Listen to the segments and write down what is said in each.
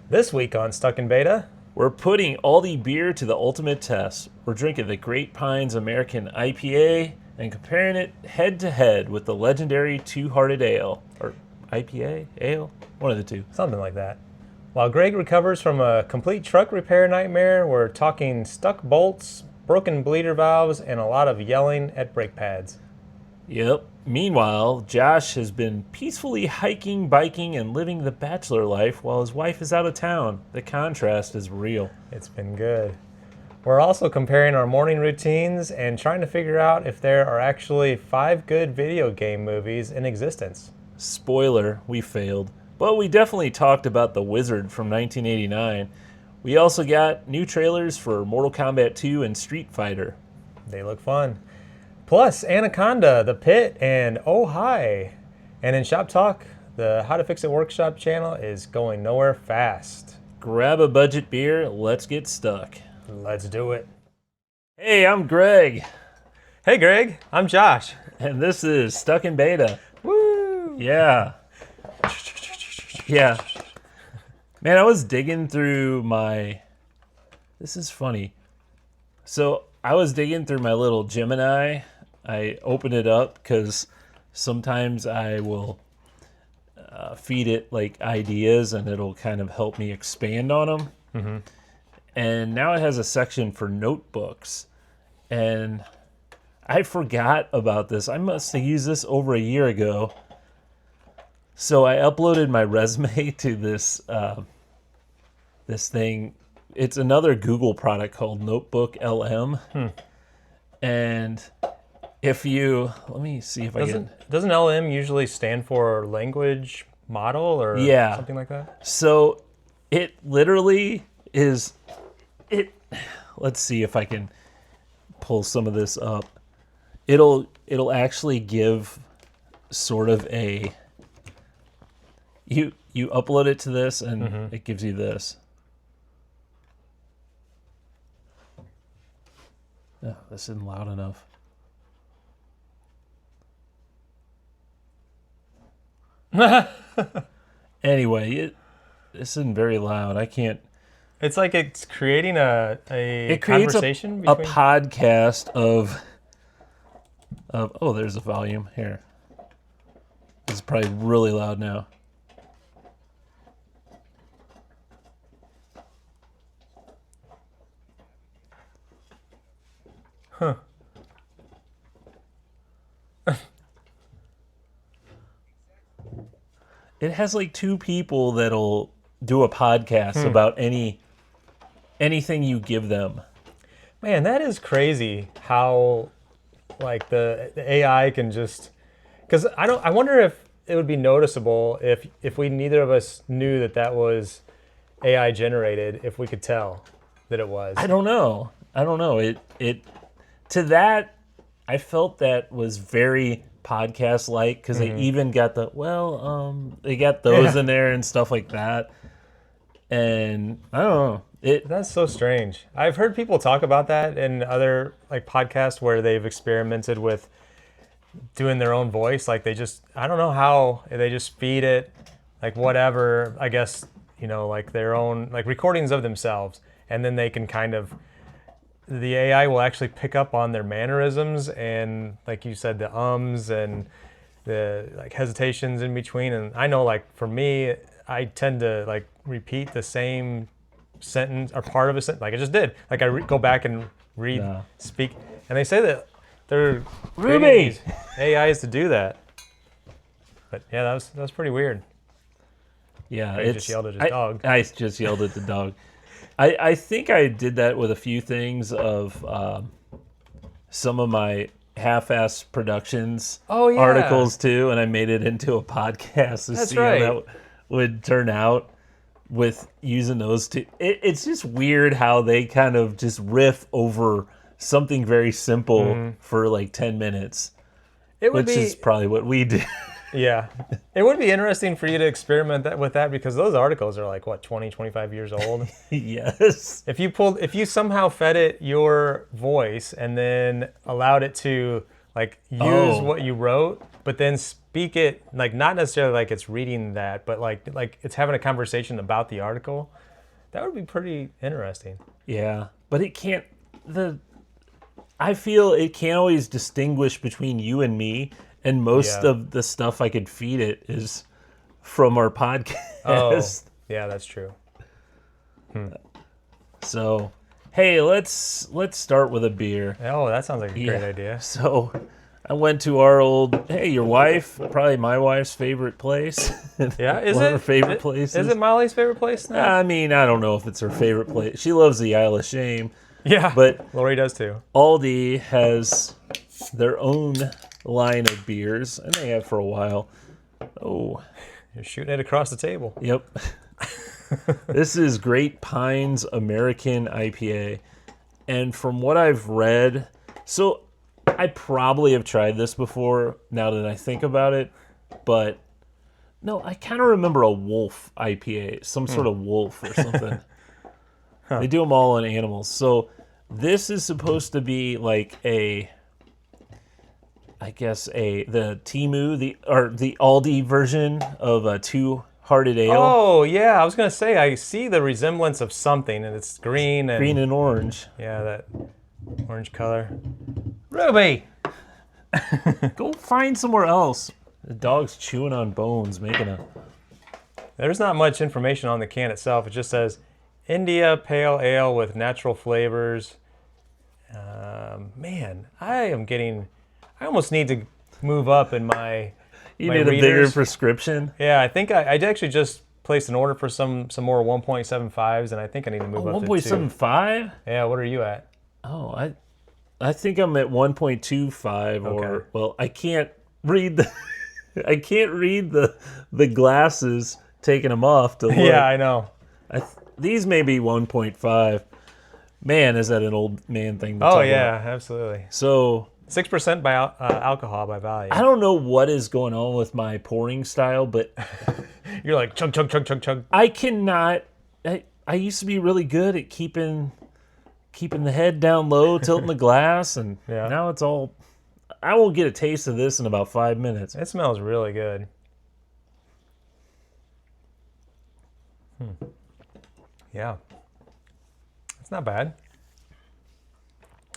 This week on Stuck in Beta, We're putting Aldi beer to the ultimate test. We're drinking the Great Pines American IPA and comparing it head to head with the legendary Two-Hearted Ale. Or IPA? Ale? One of the two. something like that. While Greg recovers from a complete truck repair nightmare, we're talking stuck bolts, broken bleeder valves, and a lot of yelling at brake pads. Yep. Meanwhile, Josh has been peacefully hiking, biking, and living the bachelor life while his wife is out of town. The contrast is real. It's been good. We're also comparing our morning routines and trying to figure out if there are actually 5 good video game movies in existence. Spoiler, we failed. But we definitely talked about The Wizard from 1989. We also got new trailers for Mortal Kombat 2 and Street Fighter. They look fun. Plus, Anaconda, the Pitt, and Oh Hi. And in Shop Talk, the How to Fix It Workshop channel is going nowhere fast. Grab a budget beer, let's get stuck. Let's do it. Hey, I'm Greg, Hey Greg, I'm Josh. and this is Stuck in Beta. Woo! Yeah. Yeah. Man, I was digging through my... This is funny. So, I was digging through my little Gemini. I open it up because sometimes I will feed it like ideas and it'll kind of help me expand on them. Mm-hmm. And now it has a section for notebooks. And I forgot about this. I must have used this over a year ago. So I uploaded my resume to this this thing. It's another Google product called NotebookLM. And if you, let me see if I can. Doesn't LM usually stand for language model or something like that? So it literally is, let's see if I can pull some of this up. It'll actually give sort of a, you upload it to this and it gives you this. Oh, this isn't loud enough. Anyway, this isn't very loud. I can't. It's like it's creating a It creates conversation a between... podcast of. Oh, there's the volume here. This is probably really loud now. Huh. It has like 2 people that'll do a podcast about anything you give them. Man, that is crazy how like the AI can just, because I wonder if it would be noticeable if we neither of us knew that was AI generated, if we could tell that it was. I don't know. It to that, I felt that was very podcast like because they even got they got those in there and stuff like that. And I don't know. That's so strange. I've heard people talk about that in other like podcasts where they've experimented with doing their own voice. Like I don't know how they just feed it like whatever, I guess, like their own like recordings of themselves. And then they can kind of, the AI will actually pick up on their mannerisms and, like you said, the ums and the like hesitations in between. And I know, like for me, I tend to like repeat the same sentence or part of a sentence, like I just did. Like I go back and read, speak, and they say that they're creating these AIs to do that. But yeah, that was pretty weird. Yeah, I just yelled at his dog. I just yelled at the dog. I think I did that with a few things of some of my half-ass productions articles too, and I made it into a podcast to see how that would turn out with using those two. It's just weird how they kind of just riff over something very simple for like 10 minutes, which is probably what we did. Yeah. It would be interesting for you to experiment with that because those articles are like, what, 20, 25 years old? Yes. If you somehow fed it your voice and then allowed it to like use what you wrote, but then speak it like not necessarily like it's reading that, but like it's having a conversation about the article. That would be pretty interesting. Yeah, but it can't. I feel it can't always distinguish between you and me, and most of the stuff I could feed it is from our podcast. Oh, yeah, that's true. So, hey, let's start with a beer. Oh, that sounds like a great idea. So, I went to our old, your wife, probably my wife's favorite place. Yeah, is One it? of her favorite places. Is it Molly's favorite place now? I mean, I don't know if it's her favorite place. She loves the Isle of Shame. Yeah, but Lori does too. Aldi has their own line of beers, and they have for a while. Oh, you're shooting it across the table. Yep. This is Great Pines American IPA, and from what I've read, so I probably have tried this before. Now that I think about it, but no, I kind of remember a wolf IPA, some sort of wolf or something. They do them all on animals. So this is supposed to be like the Temu, the Aldi version of a Two-Hearted Ale. Oh yeah, I was gonna say I see the resemblance of something, and it's green and orange. Yeah, that orange color. Ruby, go find somewhere else. The dog's chewing on bones, making a. There's not much information on the can itself. It just says India Pale Ale with natural flavors. Man, I almost need to move up in my. You need a bigger prescription. Yeah, I think I actually just placed an order for some more 1.75s, and I think I need to move up to 1.75? Yeah, what are you at? Oh, I think I'm at 1.25 or well, I can't read the glasses taking them off to look. Yeah, I know. These may be 1.5. Man, is that an old man thing to talk about. Yeah, absolutely. So 6% by alcohol by volume. I don't know what is going on with my pouring style, but you're like chug, chug, chug, chug, chug. I cannot. I used to be really good at keeping the head down low, tilting the glass, and now it's all. I will get a taste of this in about 5 minutes. It smells really good. Yeah, it's not bad.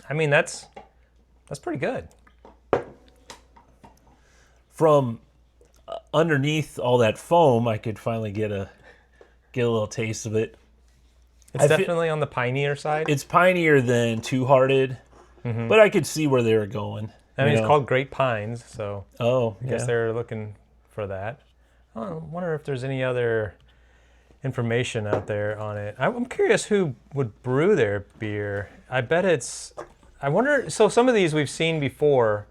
I mean, that's pretty good. From underneath all that foam, I could finally get a little taste of it. It's definitely on the pinier side. It's pinier than Two-Hearted, but I could see where they were going. I mean, it's called Great Pines, so I guess yeah. they're looking for that. I wonder if there's any other information out there on it. I'm curious who would brew their beer. I bet it's. I wonder. So some of these we've seen before,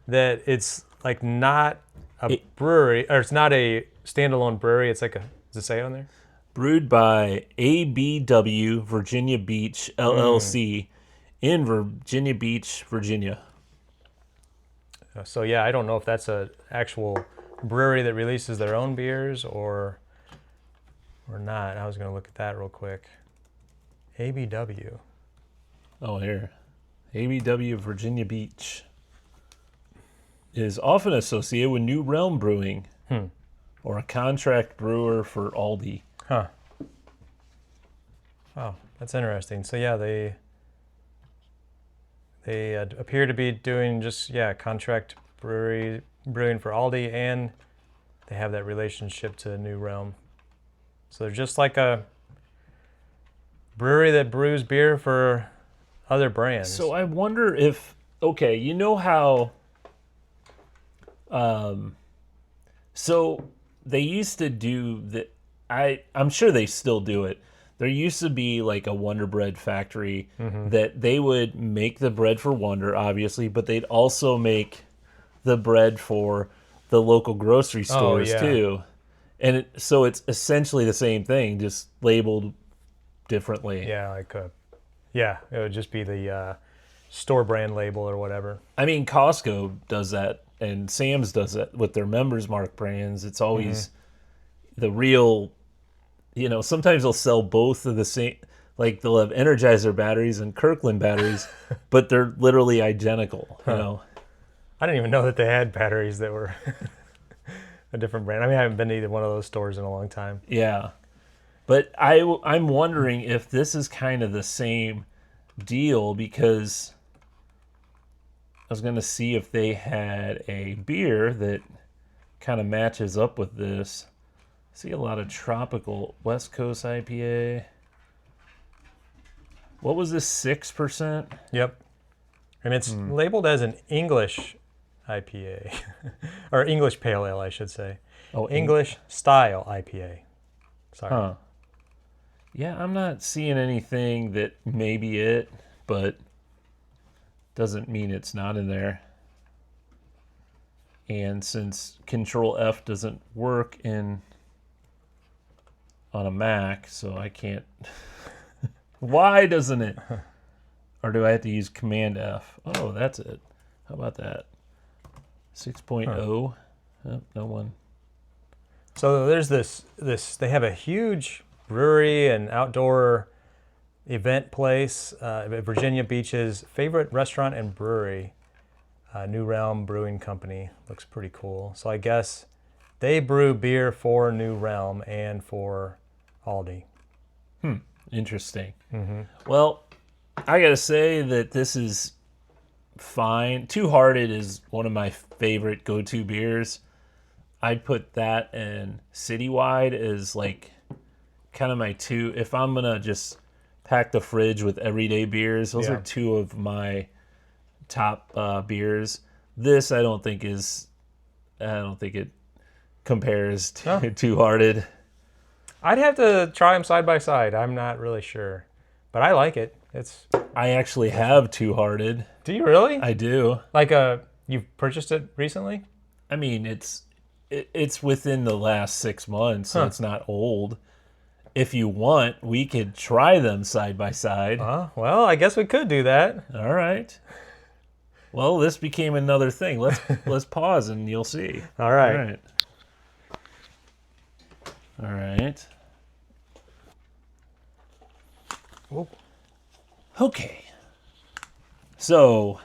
that it's like not a brewery, or it's not a standalone brewery. It's like a. Does it say it on there? Brewed by ABW Virginia Beach LLC in Virginia Beach, Virginia. So yeah, I don't know if that's a actual brewery that releases their own beers or not. I was going to look at that real quick. ABW. Oh, here. ABW Virginia Beach is often associated with New Realm Brewing or a contract brewer for Aldi. Huh. Oh, that's interesting. So yeah, they appear to be doing just contract brewing for Aldi, and they have that relationship to New Realm. So they're just like a brewery that brews beer for other brands. So I wonder if you know how so they used to do that. I'm sure they still do it. There used to be like a Wonder Bread factory that they would make the bread for Wonder, obviously, but they'd also make the bread for the local grocery stores too. And so it's essentially the same thing, just labeled differently. Yeah, it would just be the store brand label or whatever. I mean, Costco does that, and Sam's does that with their Members Mark brands. It's always the real. Sometimes they'll sell both of the same, like they'll have Energizer batteries and Kirkland batteries, but they're literally identical, I didn't even know that they had batteries that were a different brand. I mean, I haven't been to either one of those stores in a long time. Yeah. But I'm wondering if this is kind of the same deal, because I was going to see if they had a beer that kind of matches up with this. I see a lot of tropical West Coast IPA. What was this, 6%? Yep. And it's labeled as an English IPA. Or English Pale Ale, I should say. Oh, English style IPA. Sorry. Huh. Yeah, I'm not seeing anything that may be it, but doesn't mean it's not in there. And since Control F doesn't work on a Mac, so I can't. Why doesn't it? Or do I have to use Command F? Oh, that's it. How about that? 6.0. Oh, no one. So there's this. They have a huge brewery and outdoor event place at Virginia Beach's favorite restaurant and brewery, New Realm Brewing Company. Looks pretty cool. So I guess they brew beer for New Realm and for Aldi. Interesting. Well, I gotta say that this is fine. Two Hearted is one of my favorite go-to beers. I'd put that and Citywide as like kind of my two. If I'm gonna just pack the fridge with everyday beers, those are two of my top beers. This I don't think it compares to Two Hearted. I'd have to try them side by side. I'm not really sure, but I like it. I actually have Two Hearted. Do you really? I do. Like you've purchased it recently? I mean, it's within the last 6 months, so it's not old. If you want, we could try them side by side. Well, I guess we could do that. All right. Well, this became another thing. Let's pause and you'll see. All right. All right. Whoa. Okay. So,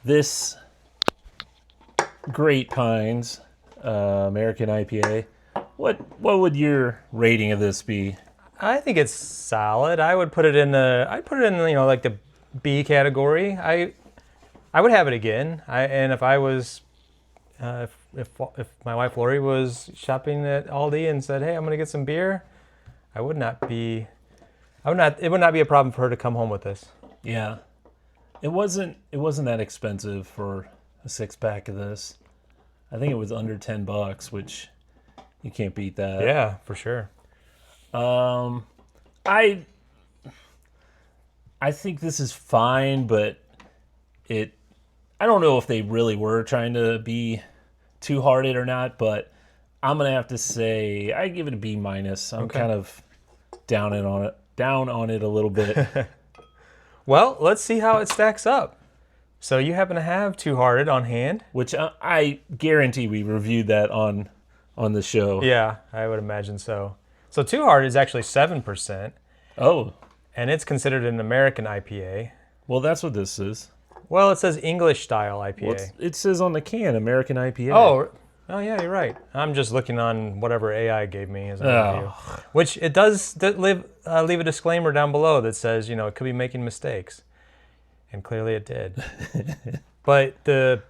this Great Pines American IPA, what would your rating of this be? I think it's solid. I'd put it in like the B category. I would have it again. And if I was if my wife Lori was shopping at Aldi and said, "Hey, I'm going to get some beer," it would not be a problem for her to come home with this. Yeah. It wasn't that expensive for a 6-pack of this. I think it was under $10, which you can't beat that. Yeah, for sure. I think this is fine, but I don't know if they really were trying to be Two Hearted or not, but I'm gonna have to say I give it a B-. I'm kind of down on it a little bit. Well, let's see how it stacks up. So you happen to have Two Hearted on hand, Which I guarantee we reviewed that on the show. Yeah, I would imagine so. So Two Hearted is actually 7%. Oh. And it's considered an American IPA. Well, that's what this is. Well, it says English style IPA. Well, it says on the can, American IPA. Oh yeah, you're right. I'm just looking on whatever AI gave me as an review. Which it does leave a disclaimer down below that says, it could be making mistakes. And clearly it did. But the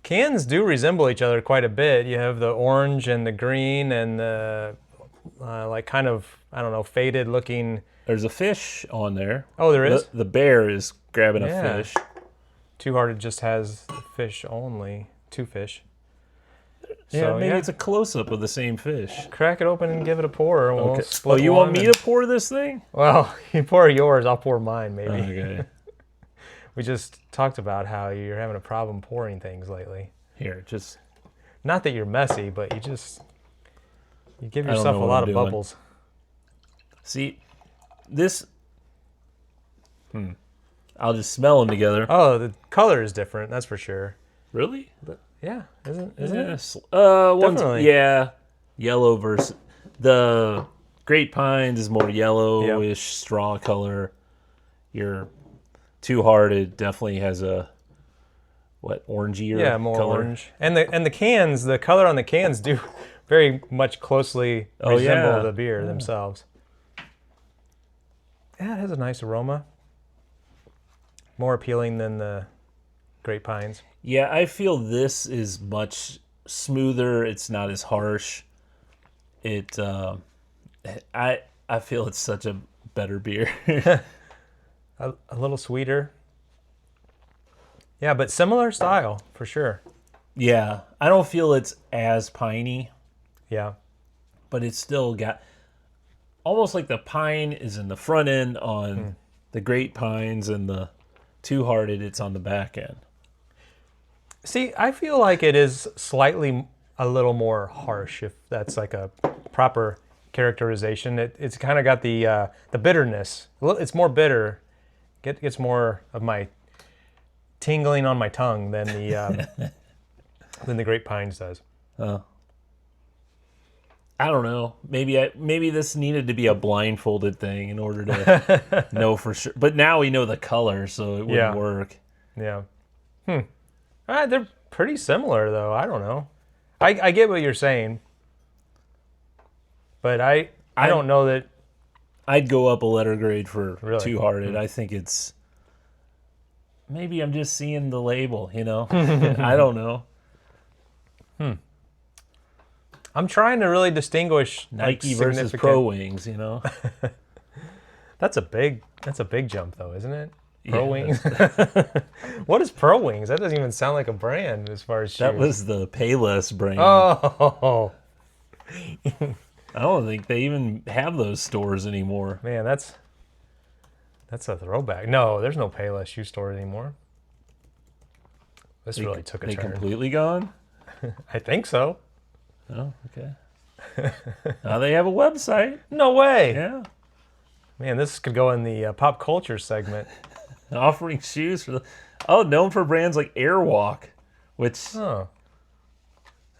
cans do resemble each other quite a bit. You have the orange and the green and the faded looking. There's a fish on there. Oh, there is? The bear is grabbing a fish. Two Hearted just has fish only. 2 fish. So, maybe it's a close-up of the same fish. Crack it open and give it a pour. And we'll split you want me to pour this thing? Well, you pour yours, I'll pour mine, maybe. Okay. We just talked about how you're having a problem pouring things lately. Here, just... Not that you're messy, but you give yourself a lot of bubbles. See, this... I'll just smell them together. Oh, the color is different, that's for sure. Really? Yeah, isn't it? Definitely. Yeah, yellow versus... The Great Pines is more yellowish, straw color. Your Two Hearted definitely has a orangey Yeah, more color. orange. And the cans, the color on the cans do very much closely resemble the beer themselves. Yeah, it has a nice aroma. More appealing than the Great Pines. Yeah, I feel this is much smoother. It's not as harsh. I feel it's such a better beer. A little sweeter. Yeah, but similar style for sure. Yeah, I don't feel it's as piney, Yeah. but it's still got almost like the pine is in the front end on the Great Pines, and the Two Hearted it's on the back end. See, I feel like it is slightly a little more harsh, if that's like a proper characterization. It's kind of got the bitterness. It's more bitter. Gets more of my tingling on my tongue than the Great Pines does. I don't know. Maybe this needed to be a blindfolded thing in order to know for sure. But now we know the color, so it wouldn't work. Yeah. They're pretty similar, though. I don't know. I get what you're saying, but I don't know that. I'd go up a letter grade for Really? Two Hearted. I think it's. Maybe I'm just seeing the label, I don't know. I'm trying to really distinguish Nike versus Pro Wings, That's a big jump, though, isn't it? Pro Wings. that's- What is Pro Wings? That doesn't even sound like a brand as far as shoes. That was the Payless brand. Oh I don't think they even have those stores anymore. man, that's a throwback. No, there's no Payless shoe store anymore. This really took a They turn. completely gone? I think so. Oh, okay. Now they have a website. No way. Yeah. Man, this could go in the pop culture segment. Offering shoes for known for brands like Airwalk, which Oh.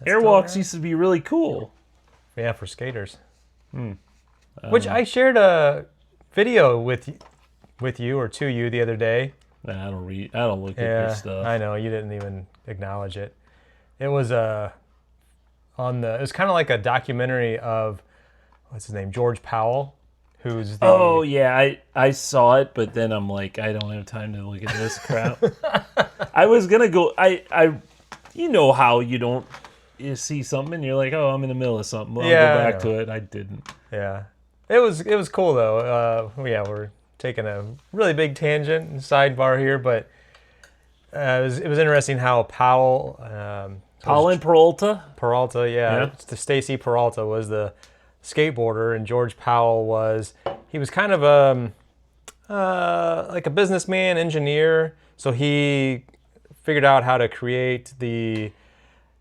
Airwalks used to be really cool. Yeah, for skaters. Which I shared a video with you or to you the other day. Nah, I don't look at their stuff. I know you didn't even acknowledge it. It was it was kind of like a documentary of what's his name, George Powell, who's the Oh yeah, I saw it, but then I'm like, I don't have time to look at this crap. I was gonna go. You know how you see something and you're like, oh, I'm in the middle of something. I'll go back to it. I didn't. Yeah, it was cool though. We're taking a really big tangent and sidebar here, but it was interesting how Powell Colin Peralta. The Stacy Peralta was the skateboarder, and George Powell was kind of like a businessman, engineer. So he figured out how to create the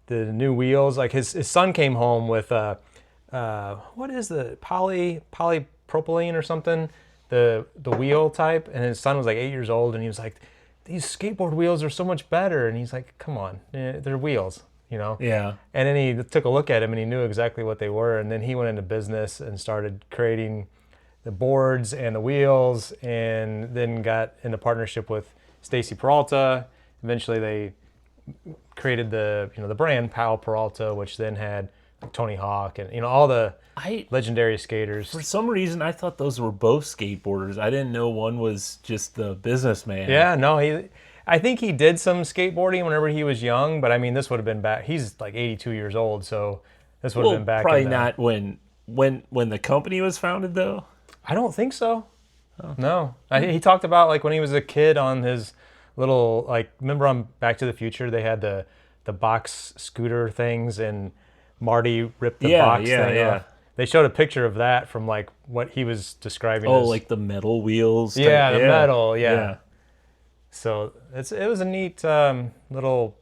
new wheels. Like his son came home with what is the polypropylene or something, the wheel type, and his son was like 8 years old, and he was like, these skateboard wheels are so much better, and he's like, come on, they're wheels. Yeah. And then he took a look at them and he knew exactly what they were. And then he went into business and started creating the boards and the wheels, and then got into partnership with Stacy Peralta. Eventually they created the brand Powell Peralta, which then had Tony Hawk and all the legendary skaters. For some reason, I thought those were both skateboarders. I didn't know one was just the businessman. Yeah, no, I think he did some skateboarding whenever he was young, but I mean, this would have been back. He's like 82 years old, so this would have been back. Probably not when the company was founded, though. I don't think so. Oh. No, he talked about like when he was a kid on his little remember on Back to the Future they had the box scooter things, and Marty ripped the box thing off. They showed a picture of that from like what he was describing. Oh, like the metal wheels. Yeah, the metal. Yeah. So it was a neat little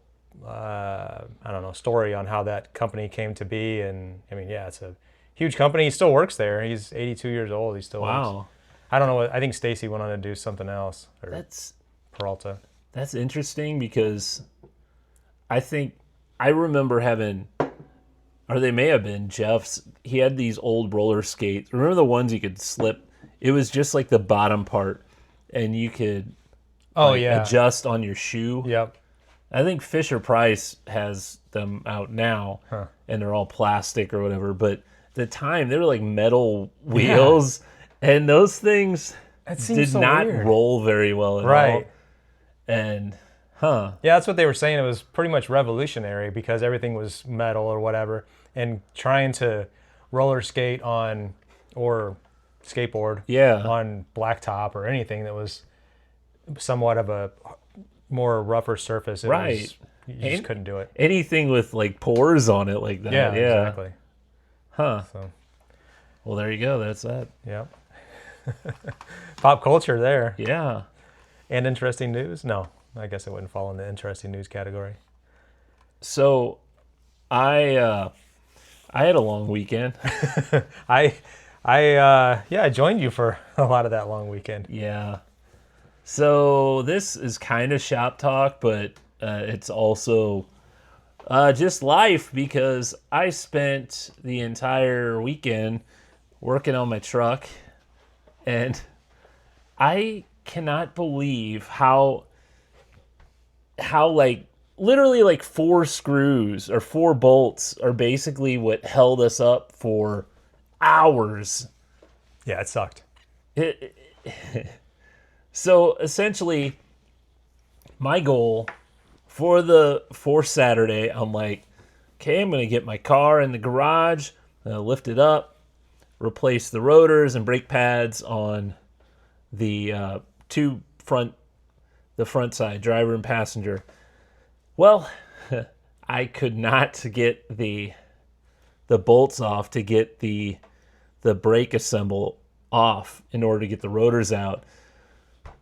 I don't know, story on how that company came to be. And I mean, it's a huge company. He still works there. He's 82 years old. He still works. I don't know. I think Stacy went on to do something else. Or That's Peralta. That's interesting because I think I remember having, or they may have been Jeff's. He had these old roller skates. Remember the ones you could slip? It was just like the bottom part, and you could adjust on your shoe. Yep. I think Fisher-Price has them out now, and they're all plastic or whatever. But at the time, they were like metal wheels, and those things did not roll very well at all. And, yeah, that's what they were saying. It was pretty much revolutionary because everything was metal or whatever. And trying to roller skate on, or skateboard on blacktop or anything that was somewhat of a more rougher surface. You just couldn't do it. Anything with like pores on it like that. Yeah, exactly. So. Well, there you go. That's that. Yep. Pop culture there. Yeah. And interesting news? No, I guess it wouldn't fall in the interesting news category. So, I had a long weekend. I joined you for a lot of that long weekend. Yeah. So this is kind of shop talk, but it's also just life because I spent the entire weekend working on my truck, and I cannot believe how like literally like 4 screws or 4 bolts are basically what held us up for hours. Yeah, it sucked. So essentially, my goal for Saturday, I'm like, okay, I'm going to get my car in the garage, lift it up, replace the rotors and brake pads on the front side, driver and passenger. Well, I could not get the bolts off to get the brake assemble off in order to get the rotors out.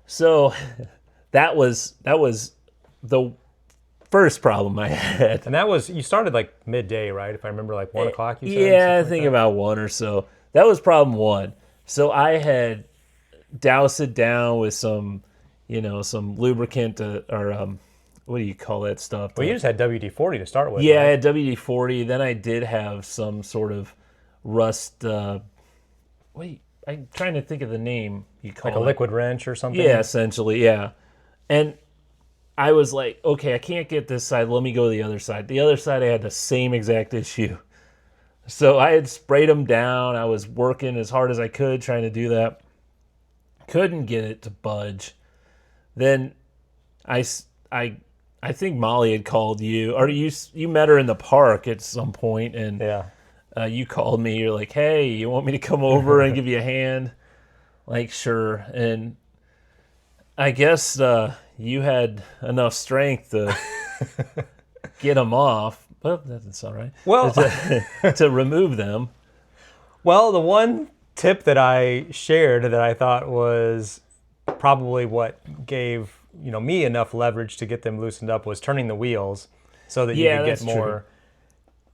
So that was the first problem I had. And that was, you started like midday, right? If I remember, like 1 o'clock, you said? Yeah, I think about 1 or so. That was problem 1. So I had doused it down with some lubricant or what do you call that stuff? Well, you just had WD-40 to start with. Yeah, right? I had WD-40. Then I did have some sort of rust. I'm trying to think of the name you call it. Like a liquid wrench or something? Yeah, essentially, yeah. And I was like, okay, I can't get this side. Let me go to the other side. The other side, I had the same exact issue. So I had sprayed them down. I was working as hard as I could trying to do that. Couldn't get it to budge. Then I think Molly had called you, or you met her in the park at some point, and you called me. You're like, hey, you want me to come over and give you a hand? Like, sure. And I guess you had enough strength to get them off. But that's all right. Well, to remove them. Well, the one tip that I shared that I thought was probably what gave me enough leverage to get them loosened up was turning the wheels so that you could get more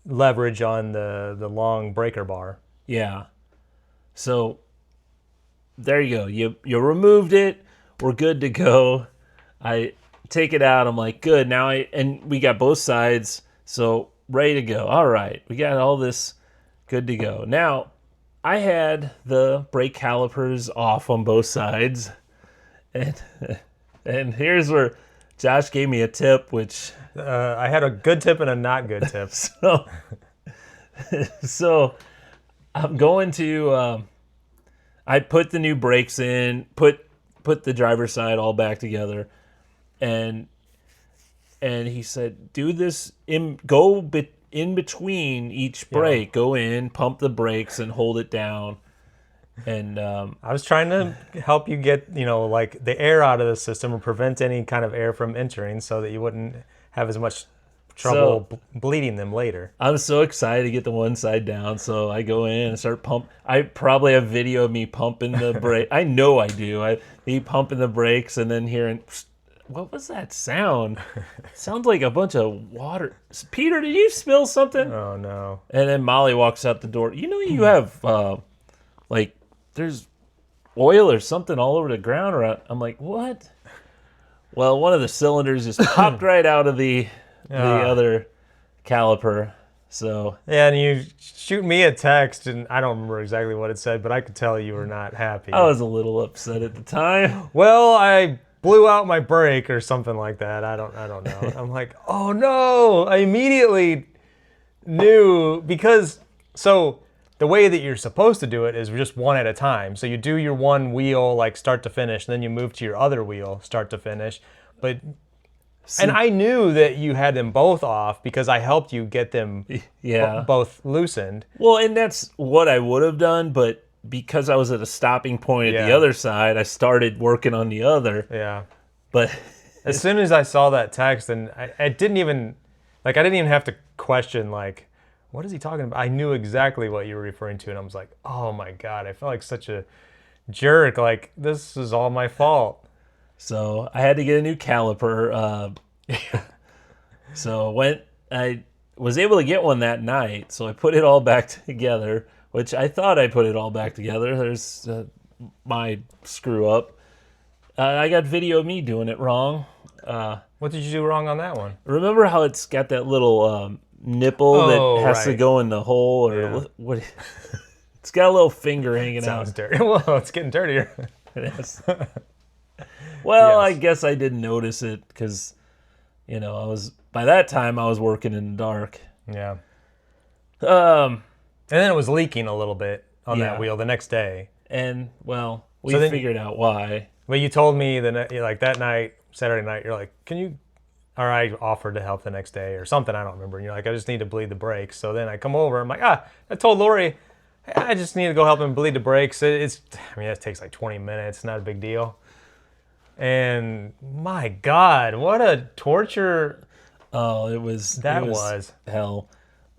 leverage on the long breaker bar. Yeah. So there you go. You removed it. We're good to go. I take it out. I'm like, good. Now and we got both sides. So ready to go. All right. We got all this good to go. Now, I had the brake calipers off on both sides. And here's where Josh gave me a tip, which... I had a good tip and a not good tip. So I'm going to... I put the new brakes in, put the driver's side all back together, and he said, do this, go in between each brake. Yeah. Go in, pump the brakes, and hold it down. And I was trying to help you get, like the air out of the system or prevent any kind of air from entering so that you wouldn't have as much trouble bleeding them later. I'm so excited to get the one side down, so I go in and start pump. I probably have video of me pumping the brake. I know I do. Me pumping the brakes and then hearing, what was that sound? Sounds like a bunch of water. Peter, did you spill something? Oh, no. And then Molly walks out the door. You have, there's oil or something all over the ground. I'm like, what? Well, one of the cylinders just popped right out of the other caliper. So yeah, and you shoot me a text, and I don't remember exactly what it said, but I could tell you were not happy. I was a little upset at the time. Well, I blew out my brake or something like that. I don't know. I'm like, oh no! I immediately knew because the way that you're supposed to do it is just one at a time. So you do your one wheel like start to finish, and then you move to your other wheel start to finish. But and I knew that you had them both off because I helped you get them both loosened. Well, and that's what I would have done, but because I was at a stopping point at the other side, I started working on the other. Yeah. But as soon as I saw that text, and I didn't even have to question like, what is he talking about? I knew exactly what you were referring to, and I was like, oh my God, I felt like such a jerk. Like, this is all my fault. So I had to get a new caliper. So I was able to get one that night, so I put it all back together, which I thought I put it all back together. There's my screw up. I got video of me doing it wrong. What did you do wrong on that one? Remember how it's got that little nipple that has to go in the hole, or what? It's got a little finger hanging out. Sounds dirty. Well, it's getting dirtier. It is. Well, yes. I guess I didn't notice it because, by that time I was working in the dark. Yeah. And then it was leaking a little bit on that wheel the next day. And we figured out why. Well, you told me that night, Saturday night, you're like, can you? Or I offered to help the next day or something. I don't remember. And you're like, I just need to bleed the brakes. So then I come over. I'm like, I told Lori, I just need to go help him bleed the brakes. It takes like 20 minutes. Not a big deal. And my God, what a torture. Oh, it was hell.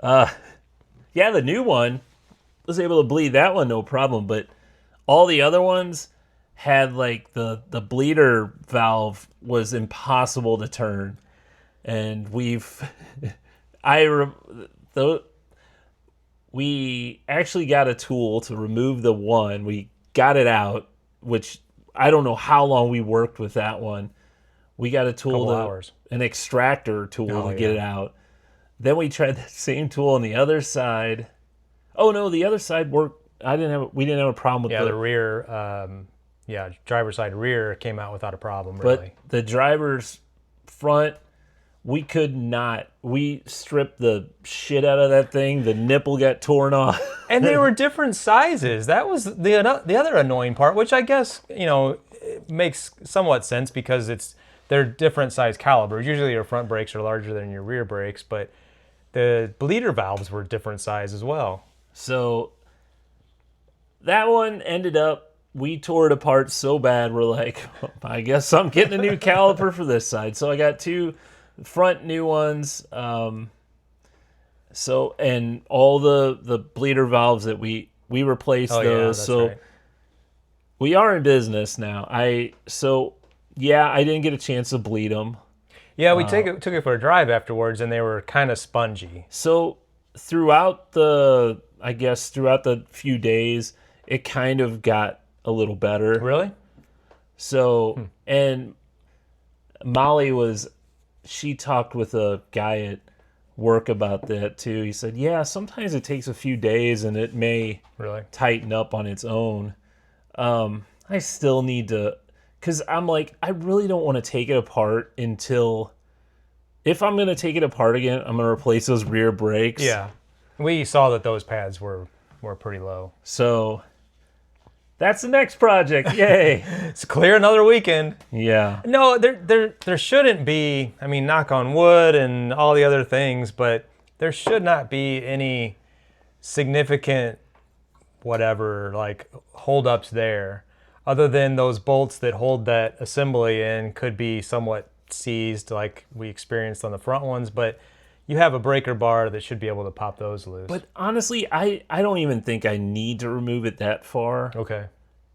The new one was able to bleed that one, no problem. But all the other ones had like the bleeder valve was impossible to turn. And we actually got a tool to remove the one. We got it out, which I don't know how long we worked with that one. We got a tool, an extractor tool to get it out. Then we tried the same tool on the other side. Oh no, the other side worked. We didn't have a problem with the rear. Driver's side rear came out without a problem. Really, but the driver's front, we could not. We stripped the shit out of that thing. The nipple got torn off. And they were different sizes. That was the other annoying part, which I guess, it makes somewhat sense because they're different size calipers. Usually your front brakes are larger than your rear brakes, but the bleeder valves were different size as well. So that one ended up, we tore it apart so bad, we're like, I guess I'm getting a new caliper for this side. So I got two front new ones. And all the bleeder valves that we replaced those. Right. We are in business now. I didn't get a chance to bleed them. Yeah, we took it for a drive afterwards, and they were kind of spongy. So throughout the few days, it kind of got a little better. Really? So, and Molly she talked with a guy at work about that too. He said, yeah, sometimes it takes a few days and it may tighten up on its own. I still need to, because I'm like, I really don't want to take it apart until, if I'm going to take it apart again, I'm going to replace those rear brakes. Yeah. We saw that those pads were pretty low. So that's the next project. Yay. It's clear another weekend. Yeah. No, there shouldn't be, knock on wood and all the other things, but there should not be any significant holdups there, other than those bolts that hold that assembly in could be somewhat seized like we experienced on the front ones, but you have a breaker bar that should be able to pop those loose. But honestly, I don't even think I need to remove it that far. Okay.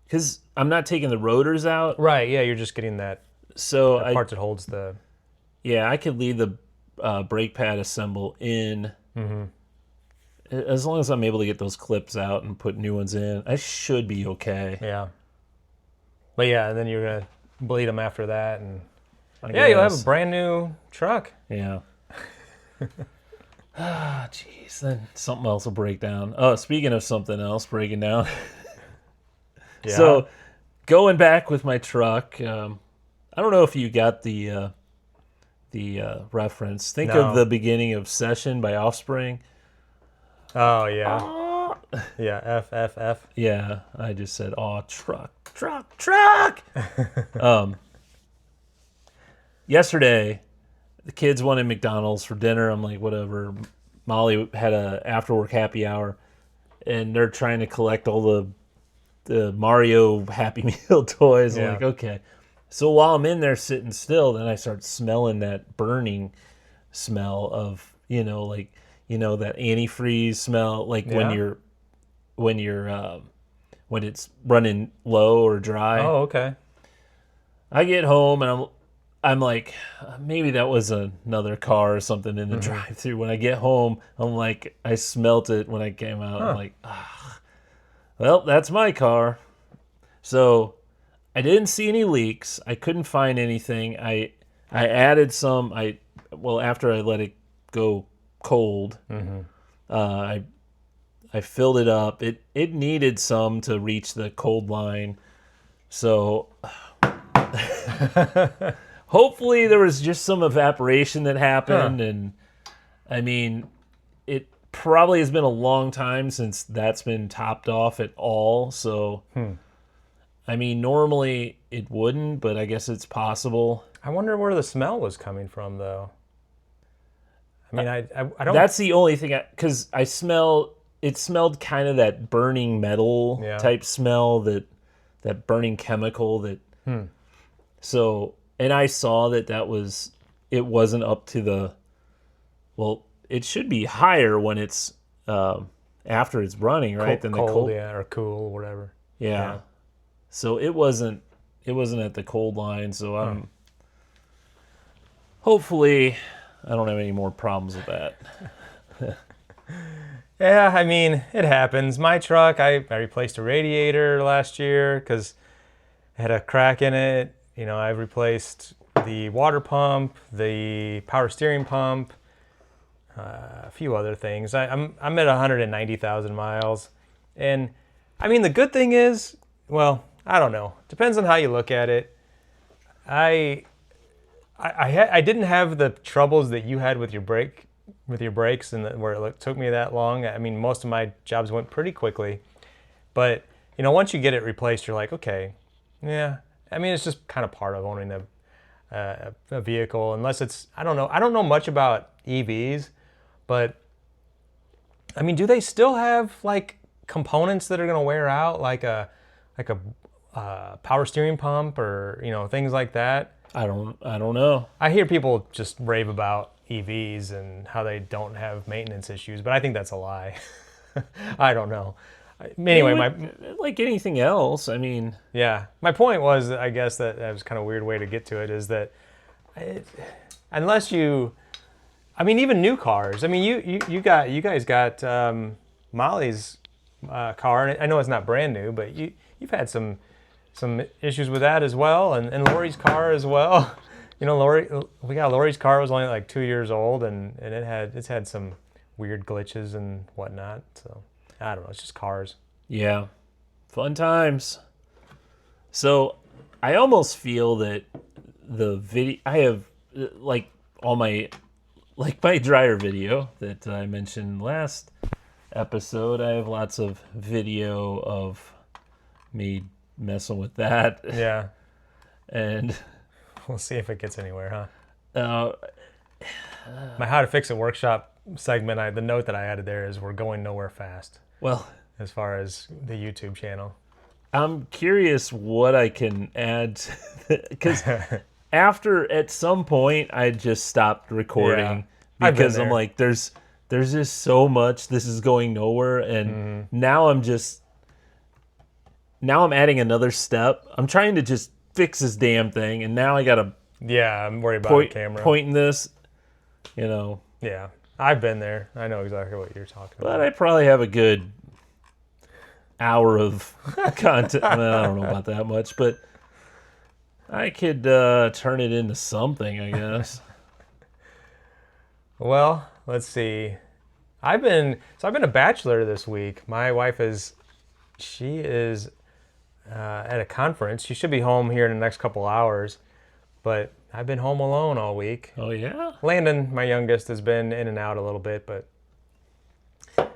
Because I'm not taking the rotors out. Right, yeah, you're just getting that part that holds the... Yeah, I could leave the brake pad assemble in. Mm-hmm. As long as I'm able to get those clips out and put new ones in, I should be okay. Yeah. But yeah, and then you're going to bleed them after that. And you'll have a brand new truck. Yeah. Jeez. Then something else will break down. Oh, speaking of something else breaking down. Yeah. So going back with my truck, I don't know if you got the reference. Think of the beginning of Session by Offspring. Oh, yeah. Yeah, F, F, F. Yeah, I just said, "Aw, truck." Yesterday, the kids wanted McDonald's for dinner. I'm like, whatever. Molly had a after-work happy hour, and they're trying to collect all the Mario Happy Meal toys. I'm like, okay. So while I'm in there sitting still, then I start smelling that burning smell of, that antifreeze smell, like when it's running low or dry. Oh, okay. I get home and I'm like, maybe that was another car or something in the drive-thru. When I get home, I'm like, I smelt it when I came out. I'm like, well, that's my car. So I didn't see any leaks. I couldn't find anything. I added some. After I let it go cold, I filled it up. It needed some to reach the cold line. So hopefully there was just some evaporation that happened. And I mean, it probably has been a long time since that's been topped off at all. So, I mean, normally it wouldn't, but I guess it's possible. I wonder where the smell was coming from, though. I mean, I don't... That's the only thing, because it smelled kind of that burning metal type smell, that burning chemical that... So, and I saw that it wasn't up to the... Well, it should be higher when it's after it's running, right? Than the cold, or cool, whatever. Yeah. So it wasn't at the cold line. So hopefully I don't have any more problems with that. Yeah, I mean, it happens. My truck, I replaced a radiator last year because it had a crack in it. I replaced the water pump, the power steering pump, a few other things. I'm at 190,000 miles. And, I mean, the good thing is, well, I don't know. Depends on how you look at it. I didn't have the troubles that you had with your brakes and where it took me that long. I mean, most of my jobs went pretty quickly. But, once you get it replaced, you're like, okay, yeah. I mean, it's just kind of part of owning a vehicle, unless it's, I don't know much about EVs, but, I mean, do they still have, like, components that are going to wear out, like a power steering pump or, things like that? I don't know. I hear people just rave about EVs and how they don't have maintenance issues, but I think that's a lie. I don't know. Anyway, like anything else, I mean... Yeah. My point was, I guess that was kind of a weird way to get to it, is that unless you... I mean, even new cars. I mean, you guys got Molly's car, and I know it's not brand new, but you've had some issues with that as well, and Lori's car as well. Lori's car was only like 2 years old, and it's had some weird glitches and whatnot. So I don't know. It's just cars. Yeah, fun times. So I almost feel that the video I have, like all my dryer video that I mentioned last episode, I have lots of video of me messing with that. Yeah. And we'll see if it gets anywhere, huh? My How to Fix It workshop segment, the note that I added there is we're going nowhere fast. Well, as far as the YouTube channel. I'm curious what I can add, because at some point I just stopped recording because I'm like, there's just so much. This is going nowhere, and now I'm adding another step. I'm trying to just fix this damn thing, and now I gotta I'm worried about the camera pointing this. Yeah, I've been there. I know exactly what you're talking about. But I probably have a good hour of content. I don't know about that much, but I could turn it into something, I guess. Well, let's see. I've been a bachelor this week. My wife is at a conference. She should be home here in the next couple hours, But I've been home alone all week. Oh, yeah? Landon, my youngest, has been in and out a little bit, but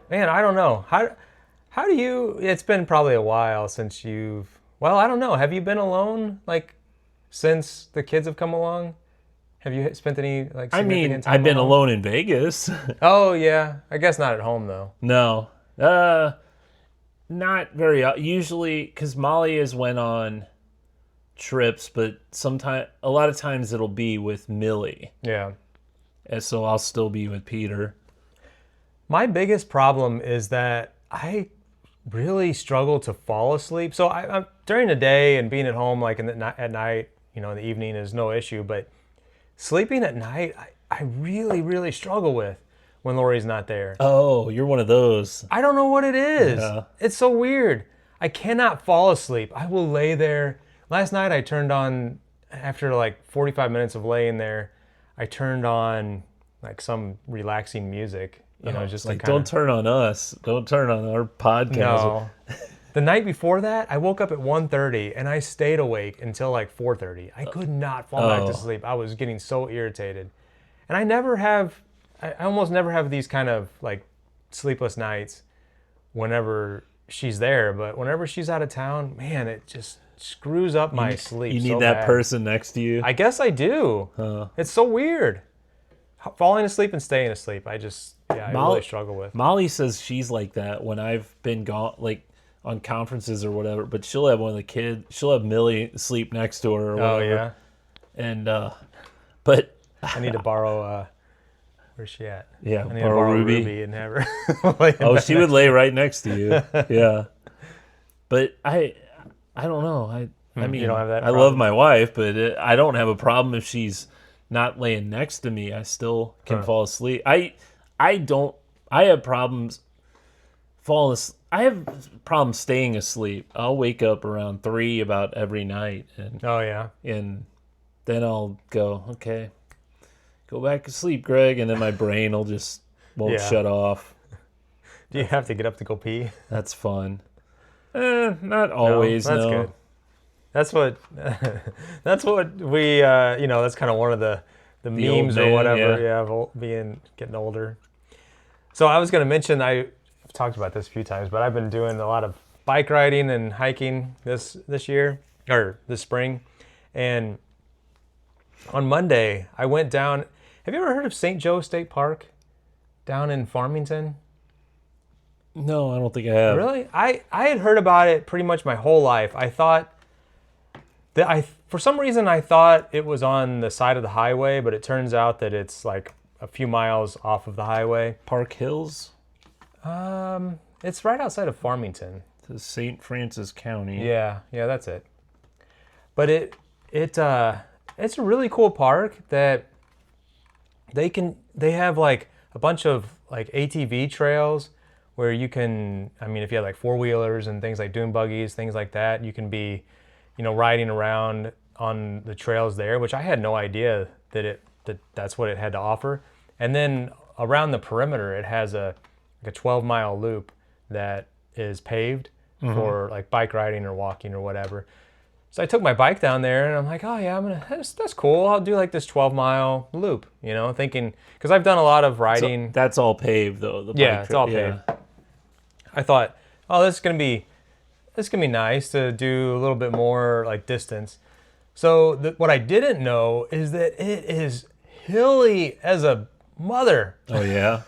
man, I don't know. How do you, it's been probably a while since well, I don't know. Have you been alone, like, since the kids have come along? Have you spent any, like, significant time I've been alone? alone in Vegas. Oh, yeah. I guess not at home, though. No. Not very, usually, because Molly has went on trips, but a lot of times it'll be with Millie. Yeah. And so I'll still be with Peter. My biggest problem is that I really struggle to fall asleep. So I'm during the day and being at home, like at night, in the evening is no issue. But sleeping at night, I really, really struggle with when Lori's not there. Oh, you're one of those. I don't know what it is. Yeah. It's so weird. I cannot fall asleep. I will lay there. Last night I turned on, after like 45 minutes of laying there, I turned on like some relaxing music. Just like, don't turn on us. Don't turn on our podcast. No. The night before that, I woke up at 1:30 and I stayed awake until like 4:30. I could not fall back to sleep. I was getting so irritated. And I almost never have these kind of like sleepless nights whenever she's there. But whenever she's out of town, man, it just screws up my sleep. You need so that bad. person next to you. I guess I do. It's so weird. Falling asleep and staying asleep, I really struggle with. Molly says she's like that when I've been gone, like on conferences or whatever. But she'll have one of the kids. She'll have Millie sleep next to her. Or whatever. Oh yeah. And but I need to borrow. Where's she at? Yeah, I need to borrow Ruby and have her. She would lay right next to you. Yeah. But I don't know. I mean, you don't have that I love my wife, but I don't have a problem if she's not laying next to me. I still can fall asleep. I have problems I have problems staying asleep. I'll wake up around 3 about every night, and and then I'll go, okay, go back to sleep, Greg, and then my brain won't shut off. Do you have to get up to go pee? That's fun. Not always. No, that's good. That's what we, that's kind of one of the memes or whatever. Getting older. So I was going to mention, I've talked about this a few times, but I've been doing a lot of bike riding and hiking this year, or this spring. And on Monday, I went down. Have you ever heard of St. Joe State Park down in Farmington? No, I don't think I have. Really? I had heard about it pretty much my whole life. I thought that for some reason I thought it was on the side of the highway, but it turns out that it's like a few miles off of the highway. Park Hills? It's right outside of Farmington. It's St. Francis County. Yeah, that's it. But it's a really cool park that they have like a bunch of like ATV trails where you can, if you have like 4-wheelers and things like dune buggies, things like that, you can be, riding around on the trails there, which I had no idea that's what it had to offer. And then around the perimeter, it has a 12-mile loop that is paved for like bike riding or walking or whatever. So I took my bike down there and I'm like, oh yeah, that's cool. I'll do like this 12-mile loop, thinking, because I've done a lot of riding. So that's all paved though. It's all paved. I thought, oh, this is gonna be nice to do a little bit more like distance. So what I didn't know is that it is hilly as a mother. Oh yeah.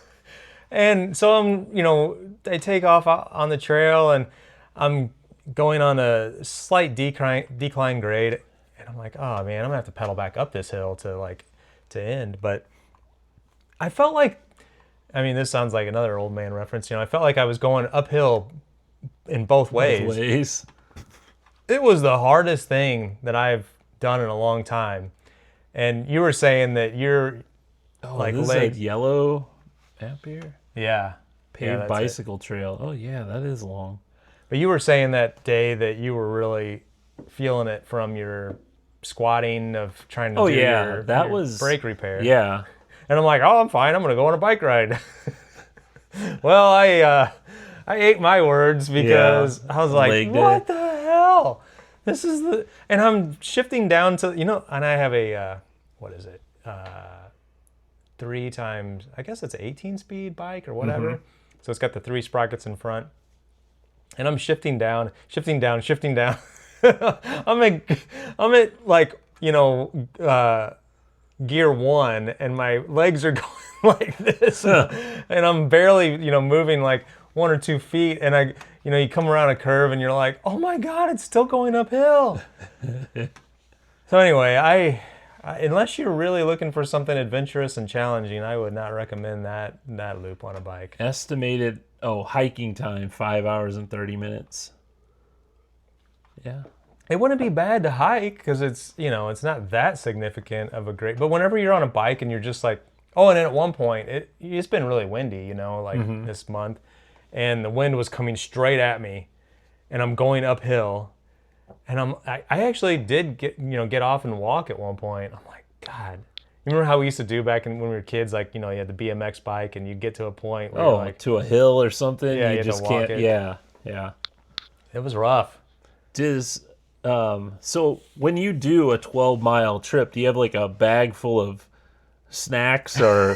And so I take off on the trail and I'm going on a slight decline grade, and I'm like, oh man, I'm gonna have to pedal back up this hill to end. But I felt like, this sounds like another old man reference. I felt like I was going uphill in both ways. It was the hardest thing that I've done in a long time. And you were saying that you're this is a yellow map here? Yeah. Paved bicycle trail. Oh yeah, that is long. But you were saying that day that you were really feeling it from your squatting of trying to do your brake repair. Yeah. And I'm like, oh, I'm fine. I'm going to go on a bike ride. Well, I ate my words because I was like, what the hell? and I'm shifting down to, and I have a, what is it? 3 times, I guess it's an 18 speed bike or whatever. Mm-hmm. So it's got the 3 sprockets in front. And I'm shifting down. I'm at like, gear 1, and my legs are going like this. And I'm barely, moving like 1 or 2 feet. And you come around a curve and you're like, oh my God, it's still going uphill. So anyway, unless you're really looking for something adventurous and challenging, I would not recommend that loop on a bike. Estimated hiking time 5 hours and 30 minutes. Yeah. It wouldn't be bad to hike because it's not that significant of a great. But whenever you're on a bike and you're just like, and then at one point it's been really windy, this month, and the wind was coming straight at me, and I'm going uphill. And I actually did get off and walk at one point. I'm like, God. You remember how we used to do back when we were kids? Like, you had the BMX bike, and you'd get to a point where you're like, to a hill or something. Yeah, you just can't. It. Yeah. It was rough. So when you do a 12-mile trip, do you have like a bag full of snacks or?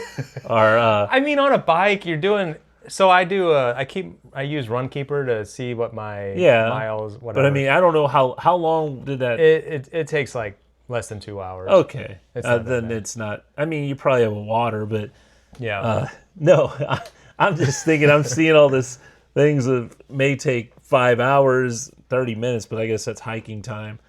I mean, on a bike, you're doing. So I use Runkeeper to see what my miles, whatever. But I mean, I don't know how long did that... It takes like less than 2 hours. Okay. Then it's not... I mean, you probably have water, but... Yeah. No, I'm just thinking, I'm seeing all this things that may take 5 hours, 30 minutes, but I guess that's hiking time.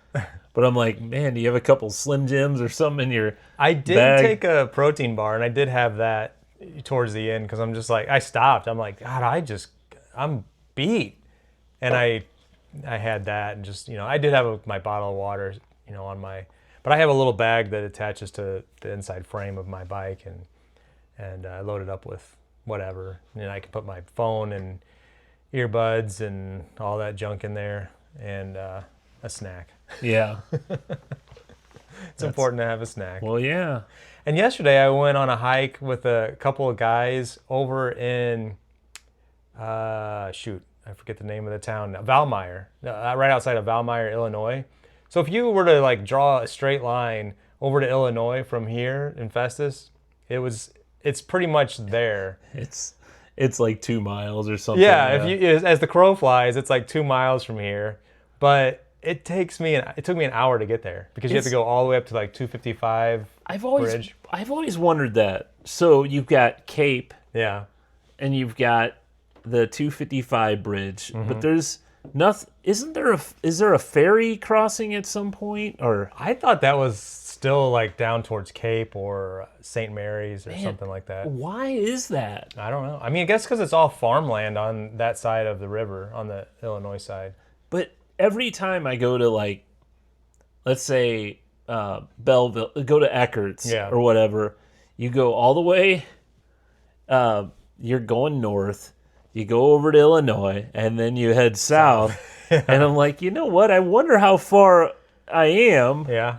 But I'm like, man, do you have a couple Slim Jims or something in your I did bag? Take a protein bar, and I did have that towards the end because I'm just like, I stopped. I'm like, God, I'm beat. And I had that, and just, I did have my bottle of water, but I have a little bag that attaches to the inside frame of my bike, and I load it up with whatever. And I can put my phone and earbuds and all that junk in there, and a snack. Yeah. It's important to have a snack. Well, yeah. And yesterday I went on a hike with a couple of guys over in, I forget the name of the town now, Valmeyer, right outside of Valmeyer, Illinois. So if you were to like draw a straight line over to Illinois from here in Festus, it's pretty much there. It's like 2 miles or something. Yeah, as the crow flies, it's like 2 miles from here, but it took me an hour to get there because you have to go all the way up to like 255 bridge. I've always wondered that. So you've got Cape, yeah, and you've got the 255 bridge, but there's nothing. Is there a ferry crossing at some point? Or I thought that was still like down towards Cape or St. Mary's or something like that. Why is that? I don't know. I mean, I guess because it's all farmland on that side of the river, on the Illinois side. But every time I go to, like, let's say Belleville, go to Eckert's or whatever, you go all the way, you're going north, you go over to Illinois, and then you head south. And I'm like, you know what? I wonder how far I am. Yeah.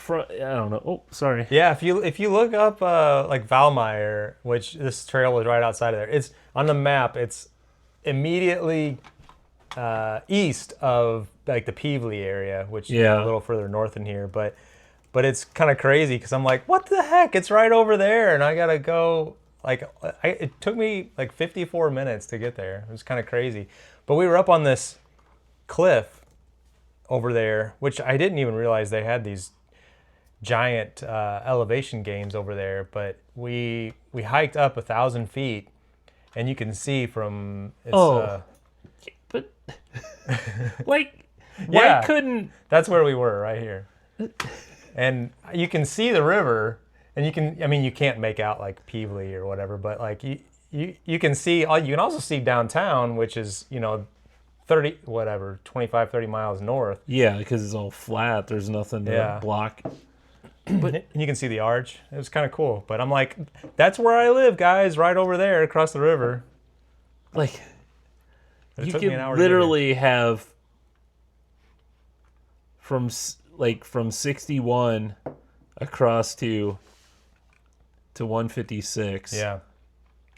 I don't know. Oh, sorry. Yeah, if you look up like Valmeyer, which this trail was right outside of there, it's on the map. It's immediately east of like the Peevely area, which is a little further north in here. But it's kind of crazy because I'm like, what the heck? It's right over there, and I gotta go. Like, it took me like 54 minutes to get there. It was kind of crazy. But we were up on this cliff over there, which I didn't even realize they had these giant elevation gains over there. But we hiked up 1,000 feet, and you can see from but like, why couldn't? That's where we were, right here, and you can see the river. And you can't make out like Peevely or whatever, but like you can see, you can also see downtown, which is, 25, 30 miles north. Yeah, because it's all flat. There's nothing to block. But you can see the arch. It was kind of cool. But I'm like, that's where I live, guys, right over there across the river. Like, you could literally have from 61 across to 156. Yeah,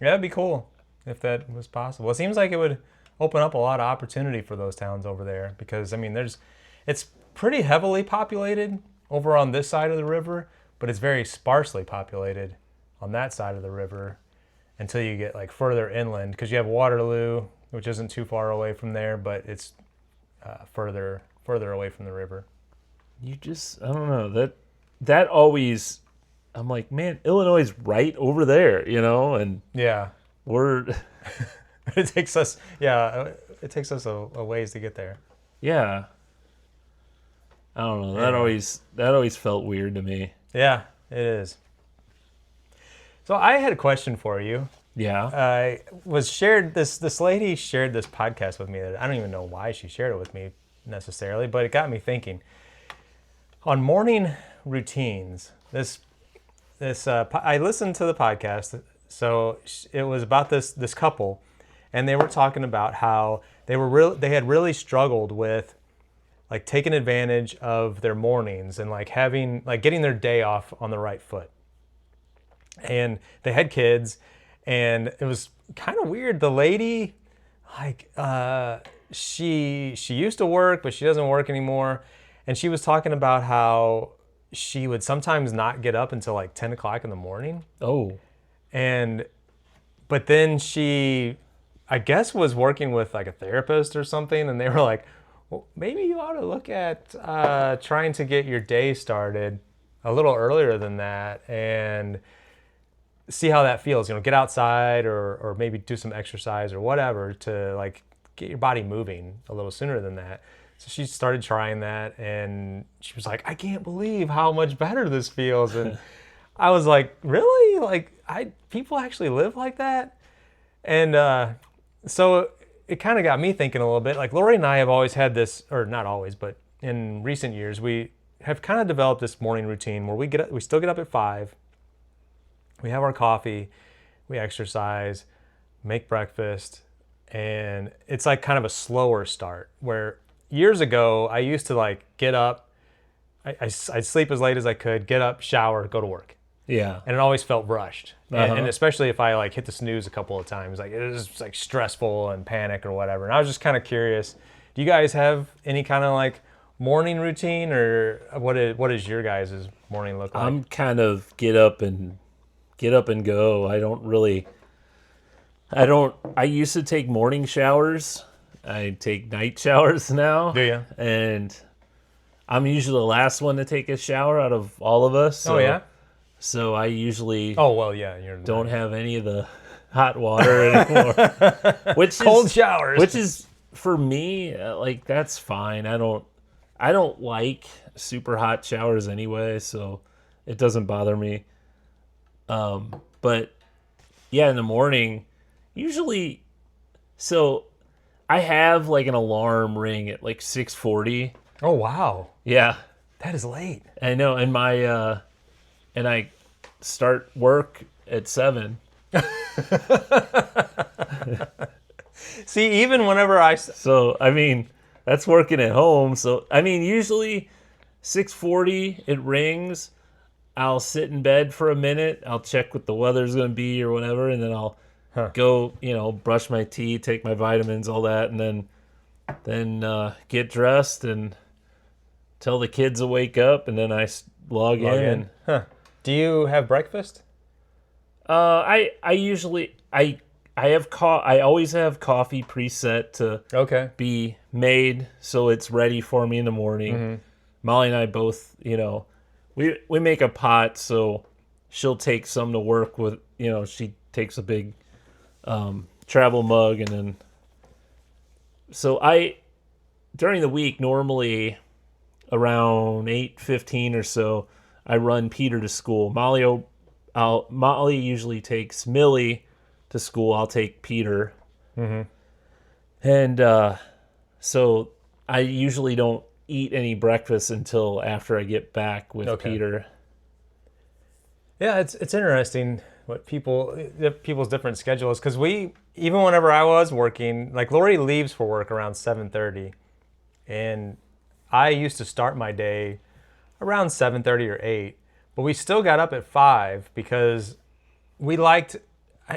that'd be cool if that was possible. It seems like it would open up a lot of opportunity for those towns over there because, I mean, there's It's pretty heavily populated over on this side of the river, but it's very sparsely populated on that side of the river until you get like further inland, because you have Waterloo, which isn't too far away from there, but it's further away from the river. I don't know, that always, I'm like, man, Illinois is right over there, and yeah, we're it takes us a ways to get there. Yeah, I don't know, that always felt weird to me. Yeah, it is. So I had a question for you. Yeah. This lady shared this podcast with me that I don't even know why she shared it with me necessarily, but it got me thinking. On morning routines, I listened to the podcast, so it was about this couple, and they were talking about how they had really struggled with like taking advantage of their mornings and like getting their day off on the right foot. And they had kids, and it was kind of weird. The lady, like, she used to work, but she doesn't work anymore. And she was talking about how she would sometimes not get up until like 10 o'clock in the morning. Oh. But then she, I guess, was working with like a therapist or something. And they were like, well, maybe you ought to look at trying to get your day started a little earlier than that and see how that feels. Get outside or maybe do some exercise or whatever to like get your body moving a little sooner than that. So she started trying that, and she was like, I can't believe how much better this feels. And I was like, really? Like, people actually live like that? And so it kind of got me thinking a little bit. Like, Lori and I have always had this, or not always, but in recent years, we have kind of developed this morning routine where we still get up at 5. We have our coffee, we exercise, make breakfast, and it's like kind of a slower start. Where years ago, I used to like get up, I'd sleep as late as I could, get up, shower, go to work. Yeah. And it always felt rushed. And especially if I like hit the snooze a couple of times, like it was like stressful and panic or whatever. And I was just kind of curious, do you guys have any kind of like morning routine, or what is your guys' morning look like? I'm kind of get up and go. I used to take morning showers. I take night showers now. Do you? And I'm usually the last one to take a shower out of all of us. So, oh, yeah? So I usually don't have any of the hot water anymore. Cold showers. Which is, for me, like, that's fine. I don't like super hot showers anyway, so it doesn't bother me. But yeah, in the morning, usually, so I have like an alarm ring at like 6:40. Oh, wow. Yeah. That is late. I know. And and I start work at 7. See, even whenever so, I mean, that's working at home. So, I mean, usually 6:40, it rings. I'll sit in bed for a minute. I'll check what the weather's going to be or whatever. And then I'll go, brush my teeth, take my vitamins, all that. And then get dressed and tell the kids to wake up. And then I log in. Do you have breakfast? I usually, I always have coffee preset to be made so it's ready for me in the morning. Mm-hmm. Molly and I both, we make a pot, so she'll take some to work with. She takes a big travel mug, and then so during the week, normally around 8:15 or so, I run Peter to school. Molly usually takes Millie to school. I'll take Peter. Mm-hmm. And so I usually don't eat any breakfast until after I get back with Peter. Yeah, it's interesting what people's different schedules, because even whenever I was working, like Lori leaves for work around 7:30, and I used to start my day around 7:30 or 8, but we still got up at 5 because we liked,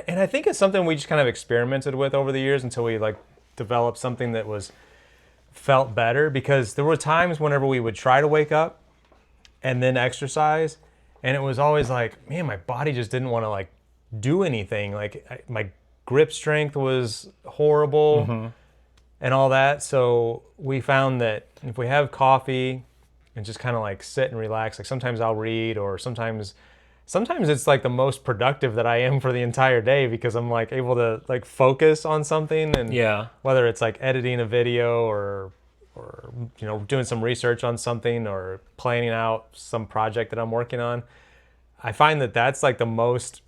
and I think it's something we just kind of experimented with over the years until we like developed something that was felt better, because there were times whenever we would try to wake up and then exercise, and it was always like, man, my body just didn't want to like do anything. Like my grip strength was horrible and all that. So we found that if we have coffee and just kind of like sit and relax, like sometimes I'll read, or sometimes it's like the most productive that I am for the entire day, because I'm like able to like focus on something, and whether it's like editing a video or doing some research on something or planning out some project that I'm working on. I find that that's like the most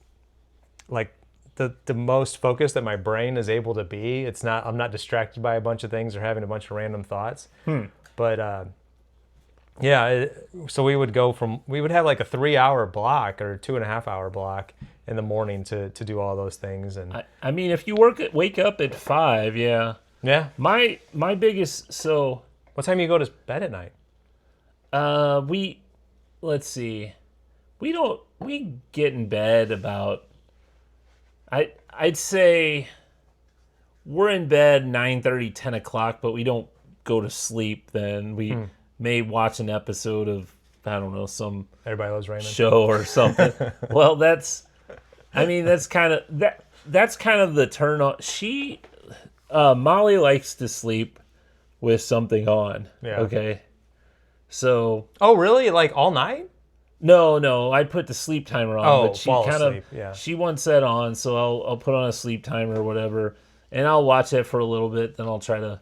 like the most focused that my brain is able to be. I'm not distracted by a bunch of things or having a bunch of random thoughts. But so we would have like a 3-hour block or 2.5-hour block in the morning to do all those things. And I mean, if you wake up at 5, yeah. My biggest, so what time do you go to bed at night? Let's see. We get in bed about, I'd say we're in bed 9:30, 10 o'clock, but we don't go to sleep then. We may watch an episode of, I don't know, some Everybody Loves Raymond show or something. Well, that's kind of the turn on. Molly likes to sleep with something on. Yeah. Okay. So. Oh, really? Like all night? No. I put the sleep timer on, but she kind of she wants that on, so I'll put on a sleep timer or whatever, and I'll watch it for a little bit, then I'll try to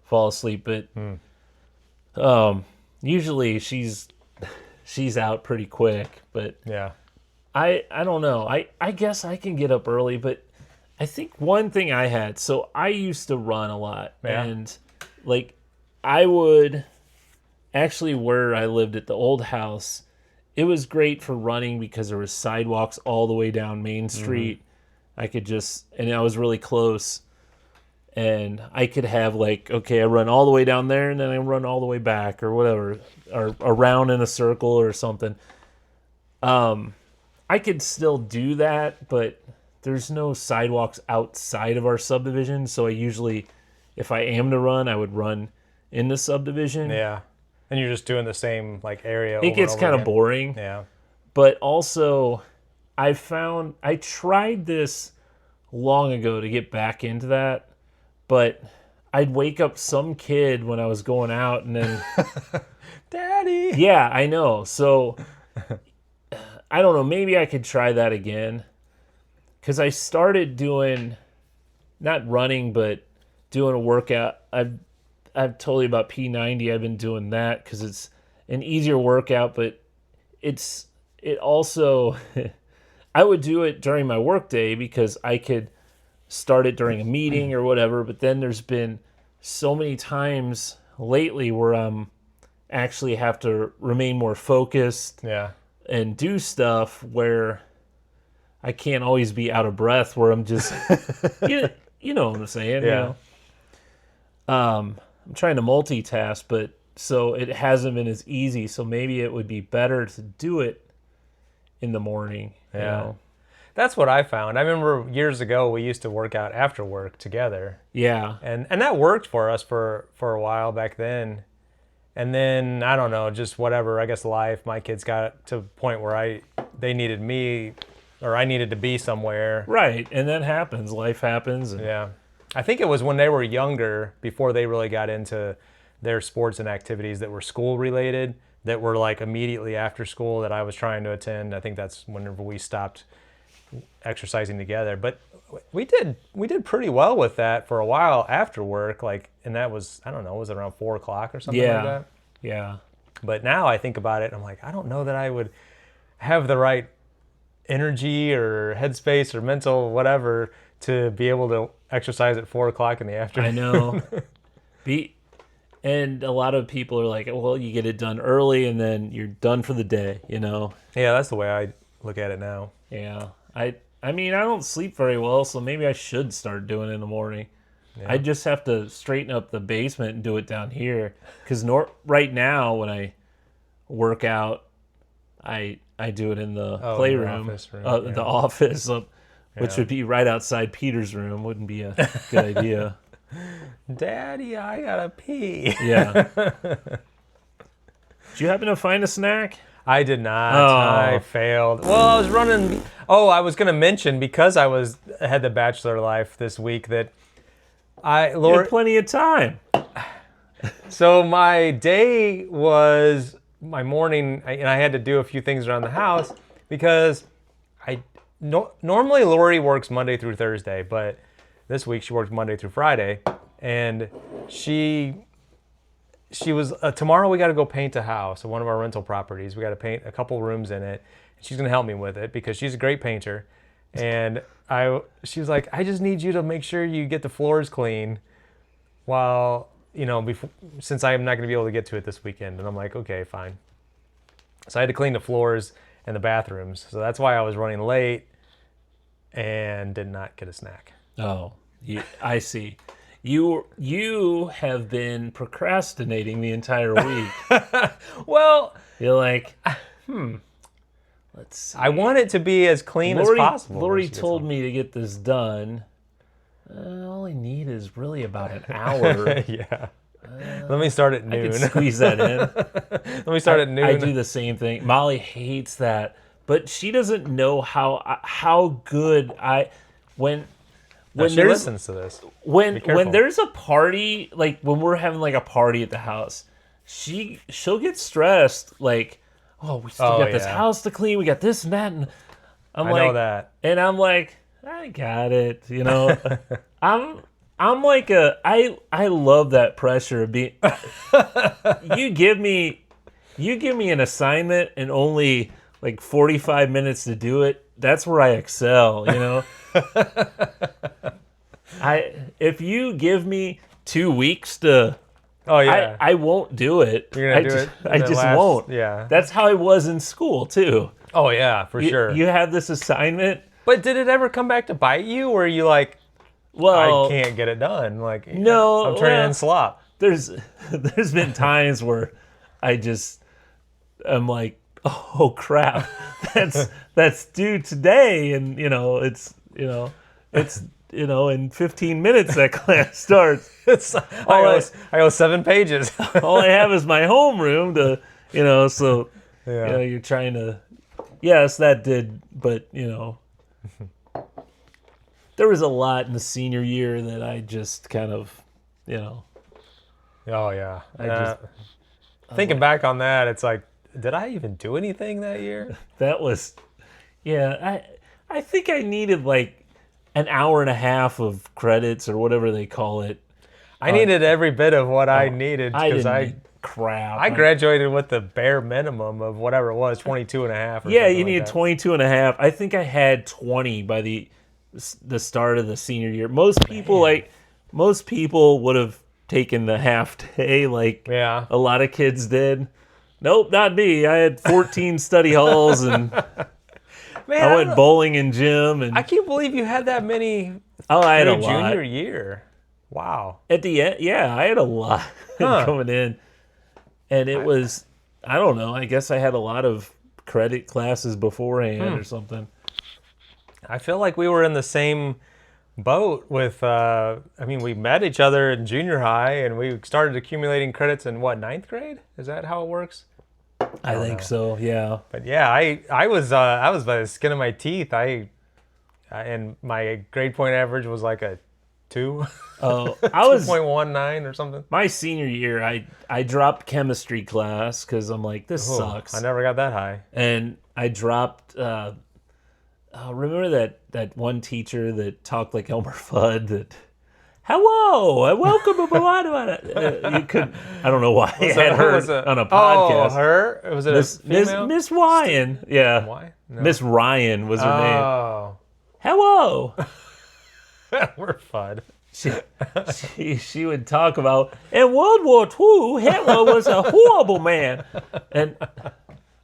fall asleep. But usually she's out pretty quick. But yeah, I don't know. I guess I can get up early, but I think one thing I had, so I used to run a lot, and like I would actually, where I lived at the old house, it was great for running because there was sidewalks all the way down Main Street. I could and I was really close, and I could have like, okay, I run all the way down there and then I run all the way back or whatever, or around in a circle or something. I could still do that, but there's no sidewalks outside of our subdivision. So I usually, if I am to run, I would run in the subdivision. Yeah. And you're just doing the same like area. It gets kind of boring. Yeah. But also, I tried this long ago to get back into that, but I'd wake up some kid when I was going out, and then Daddy. Yeah, I know. So I don't know, maybe I could try that again, because I started doing, not running, but doing a workout. I've told you about P90. I've been doing that because it's an easier workout, but it also I would do it during my workday because I could start it during a meeting or whatever. But then there's been so many times lately where I'm actually have to remain more focused and do stuff where I can't always be out of breath, where I'm just you know what I'm saying. Yeah. I'm trying to multitask, but so it hasn't been as easy. So maybe it would be better to do it in the morning. Yeah. You know? That's what I found. I remember years ago we used to work out after work together. Yeah. And that worked for us for a while back then. And then, I don't know, just whatever, I guess life, my kids got to a point where they needed me, or I needed to be somewhere. Right. And that happens. Life happens. Yeah. I think it was when they were younger, before they really got into their sports and activities that were school related, that were like immediately after school that I was trying to attend. I think that's whenever we stopped exercising together. But we did pretty well with that for a while after work, like, and that was, I don't know, was it around 4 o'clock or something like that? Yeah. But now I think about it, and I'm like, I don't know that I would have the right energy or headspace or mental whatever to be able to exercise at 4 o'clock in the afternoon. I know. And a lot of people are like, well, you get it done early and then you're done for the day, you know? Yeah, that's the way I look at it now. Yeah. I mean, I don't sleep very well, so maybe I should start doing it in the morning. Yeah. I just have to straighten up the basement and do it down here. Because right now, when I work out, I do it in the playroom, the office, which would be right outside Peter's room. Wouldn't be a good idea. Daddy, I gotta pee. Yeah. Did you happen to find a snack? I did not. Oh. I failed. Well, I was running. Oh, I was gonna mention because I had the Bachelor life this week that You had plenty of time. So my day was my morning, and I had to do a few things around the house because normally Lori works Monday through Thursday, but this week she worked Monday through Friday, and she was tomorrow we got to go paint a house at one of our rental properties. We got to paint a couple rooms in it. She's gonna help me with it because she's a great painter, and she was like, I just need you to make sure you get the floors clean while, since I am not going to be able to get to it this weekend. And I'm like, okay, fine. So I had to clean the floors and the bathrooms. So that's why I was running late and did not get a snack. Oh, I see. You have been procrastinating the entire week. Well, you're like, let's see. I want it to be as clean as possible. Lori told me to get this done. All I need is really about an hour. Yeah. Let me start at noon. I could squeeze that in. Let me start at noon. I do the same thing. Molly hates that, but she doesn't know how good when she listens to this. When there's a party, like when we're having like a party at the house, she'll get stressed. Like, oh, we still got this house to clean. We got this and that, and I know that. And I'm like, I got it. I'm like I love that pressure of being. You give me an assignment and only like 45 minutes to do it. That's where I excel. If you give me 2 weeks to. Oh yeah. I won't do it. You're gonna do it. I just won't. Yeah. That's how I was in school too. Oh yeah, for sure. You have this assignment. But did it ever come back to bite you, or are you like, I can't get it done? Like, no, I'm turning in slop. There's been times where I'm like, oh crap, that's due today, and it's in 15 minutes that class starts. I owe 7 pages. All I have is my homeroom to, so you're trying to. Yes, that did, but there was a lot in the senior year that I just kind of, Oh yeah. Thinking back on that, it's like, did I even do anything that year? That was, I think I needed like an hour and a half of credits or whatever they call it. I needed every bit of what I needed because crap. I graduated with the bare minimum of whatever it was, 22 and a half. You needed 22 and a half. I think I had 20 by the start of the senior year. Most people would have taken the half day like a lot of kids did. Nope, not me. I had 14 study halls and I went bowling and gym. And I can't believe you had that many. I had a lot. Junior year. Wow. At the end, I had a lot coming in. And it was, I don't know, I guess I had a lot of credit classes beforehand or something. I feel like we were in the same boat with, we met each other in junior high and we started accumulating credits in ninth grade? Is that how it works? I think so, yeah. But yeah, I was by the skin of my teeth. And my grade point average was like a 2. Oh, I was 2.19 or something. My senior year, I dropped chemistry class because I'm like, this sucks. I never got that high. And I dropped. Remember that one teacher that talked like Elmer Fudd? That hello, and welcome to you could. I don't know why I had her on a podcast. Oh, her? Was it a female? Miss Ryan? Yeah. Why? No. Miss Ryan was her name. Oh. Hello. We're Fudd. She would talk about, in World War II, Hitler was a horrible man. And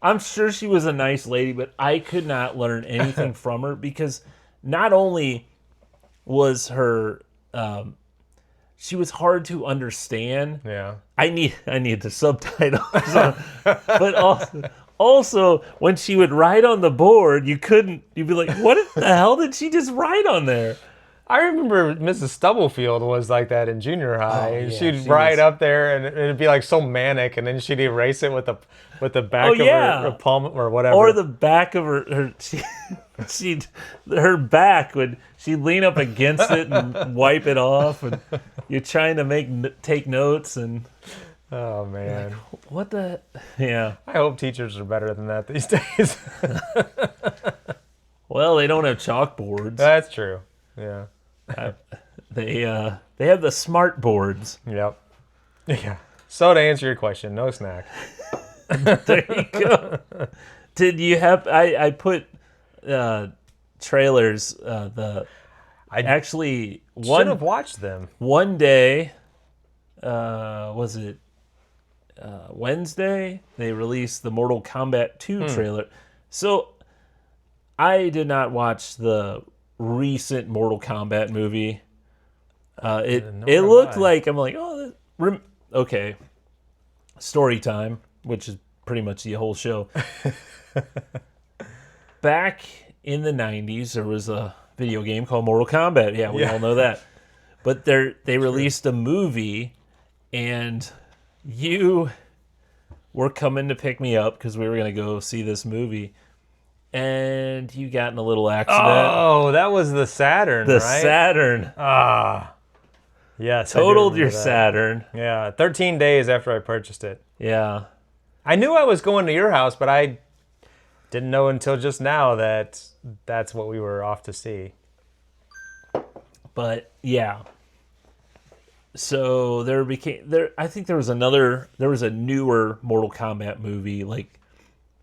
I'm sure she was a nice lady, but I could not learn anything from her because not only was her, she was hard to understand. Yeah. I need the subtitles, but also when she would write on the board, you'd be like, what the hell did she just write on there? I remember Mrs. Stubblefield was like that in junior high. Oh, And yeah, she'd she ride was- up there, and it'd be like so manic, and then she'd erase it with the back Oh, of yeah. her palm or whatever. Or the back of she'd lean up against it and wipe it off, and you're trying to take notes, and Oh man, what the yeah. I hope teachers are better than that these days. Well, they don't have chalkboards. That's true. Yeah. They have the smart boards. Yep. Yeah. So to answer your question, no snack. There you go. Did you have? I put trailers. I Actually should have watched them. one day. Was it Wednesday? They released the Mortal Kombat 2 trailer. So I did not watch the recent Mortal Kombat movie. It looked like I'm like, oh, okay. Story time, which is pretty much the whole show. Back in the 90s, there was a video game called Mortal Kombat. Yeah, we all know that. But they released a movie, and you were coming to pick me up because we were going to go see this movie. And you got in a little accident. Oh, that was the Saturn, The right? Saturn. Ah. Yes. I do Totaled your remember that. Saturn. Yeah, 13 days after I purchased it. Yeah. I knew I was going to your house, but I didn't know until just now that that's what we were off to see. But yeah. So I think there was a newer Mortal Kombat movie, like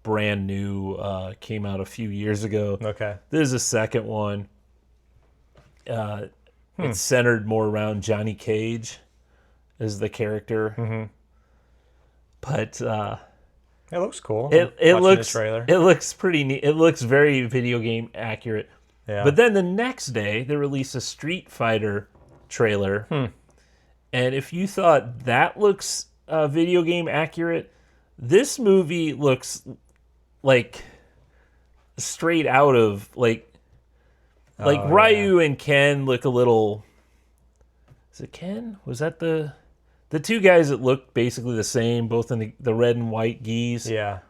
brand new, came out a few years ago. Okay. There's a second one. It's centered more around Johnny Cage as the character. Mm-hmm. But It looks cool. it Watching looks the trailer. it looks pretty neat. It looks very video game accurate. Yeah. But then the next day they released a Street Fighter trailer. And if you thought that looks video game accurate, this movie looks like straight out of like Ryu and Ken look a little. Is it Ken? Was that the two guys that look basically the same, both in the red and white gis? Yeah.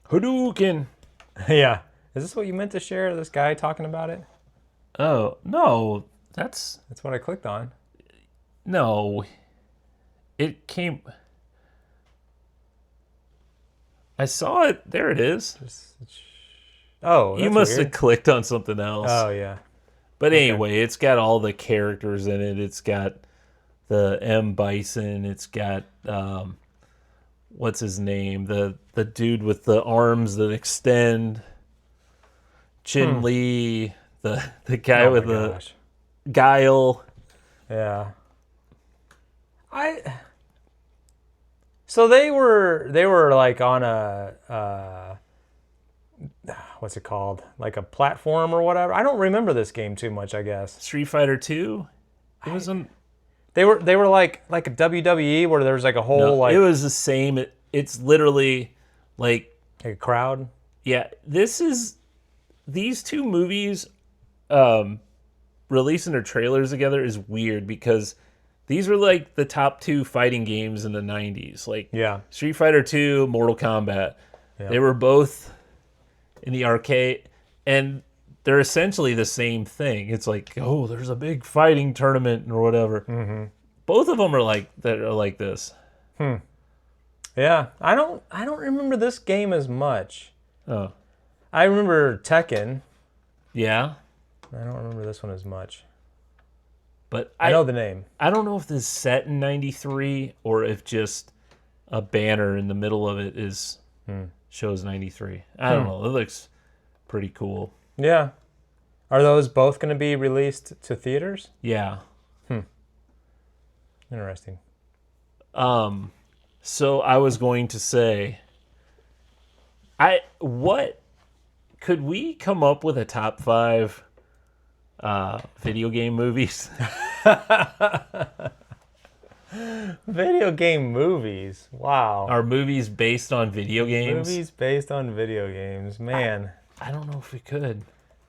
Hadouken. Yeah. Is this what you meant to share? This guy talking about it? Oh no, that's That's what I clicked on. no. It came. I saw it. There it is. Oh, You that's must weird. have clicked on something else. Oh yeah. But anyway, it's got all the characters in it. It's got the M. Bison. It's got what's his name? The dude with the arms that extend. Chin Lee. The guy Oh with my the gosh. Guile. Yeah. So they were like on a what's it called? Like a platform or whatever. I don't remember this game too much, I guess. Street Fighter 2. It was They were like a WWE where there's like a whole no, like it was the same. It's literally like a crowd. yeah. These two movies releasing their trailers together is weird because these were like the top two fighting games in the 90s. Like Yeah. Street Fighter 2, Mortal Kombat. Yeah. They were both in the arcade, and they're essentially the same thing. It's like, oh, there's a big fighting tournament or whatever. Mm-hmm. Both of them are like this. Yeah. I don't remember this game as much. Oh, I remember Tekken. yeah. I don't remember this one as much. But I know the name. I don't know if this is set in 93 or if just a banner in the middle of it is shows 93. I don't know. It looks pretty cool. Yeah. Are those both going to be released to theaters? Yeah. Interesting. So I was going to say, could we come up with a top 5 video game movies? Video game movies. Wow. Are movies based on video games? Movies based on video games. Man. I don't know if we could.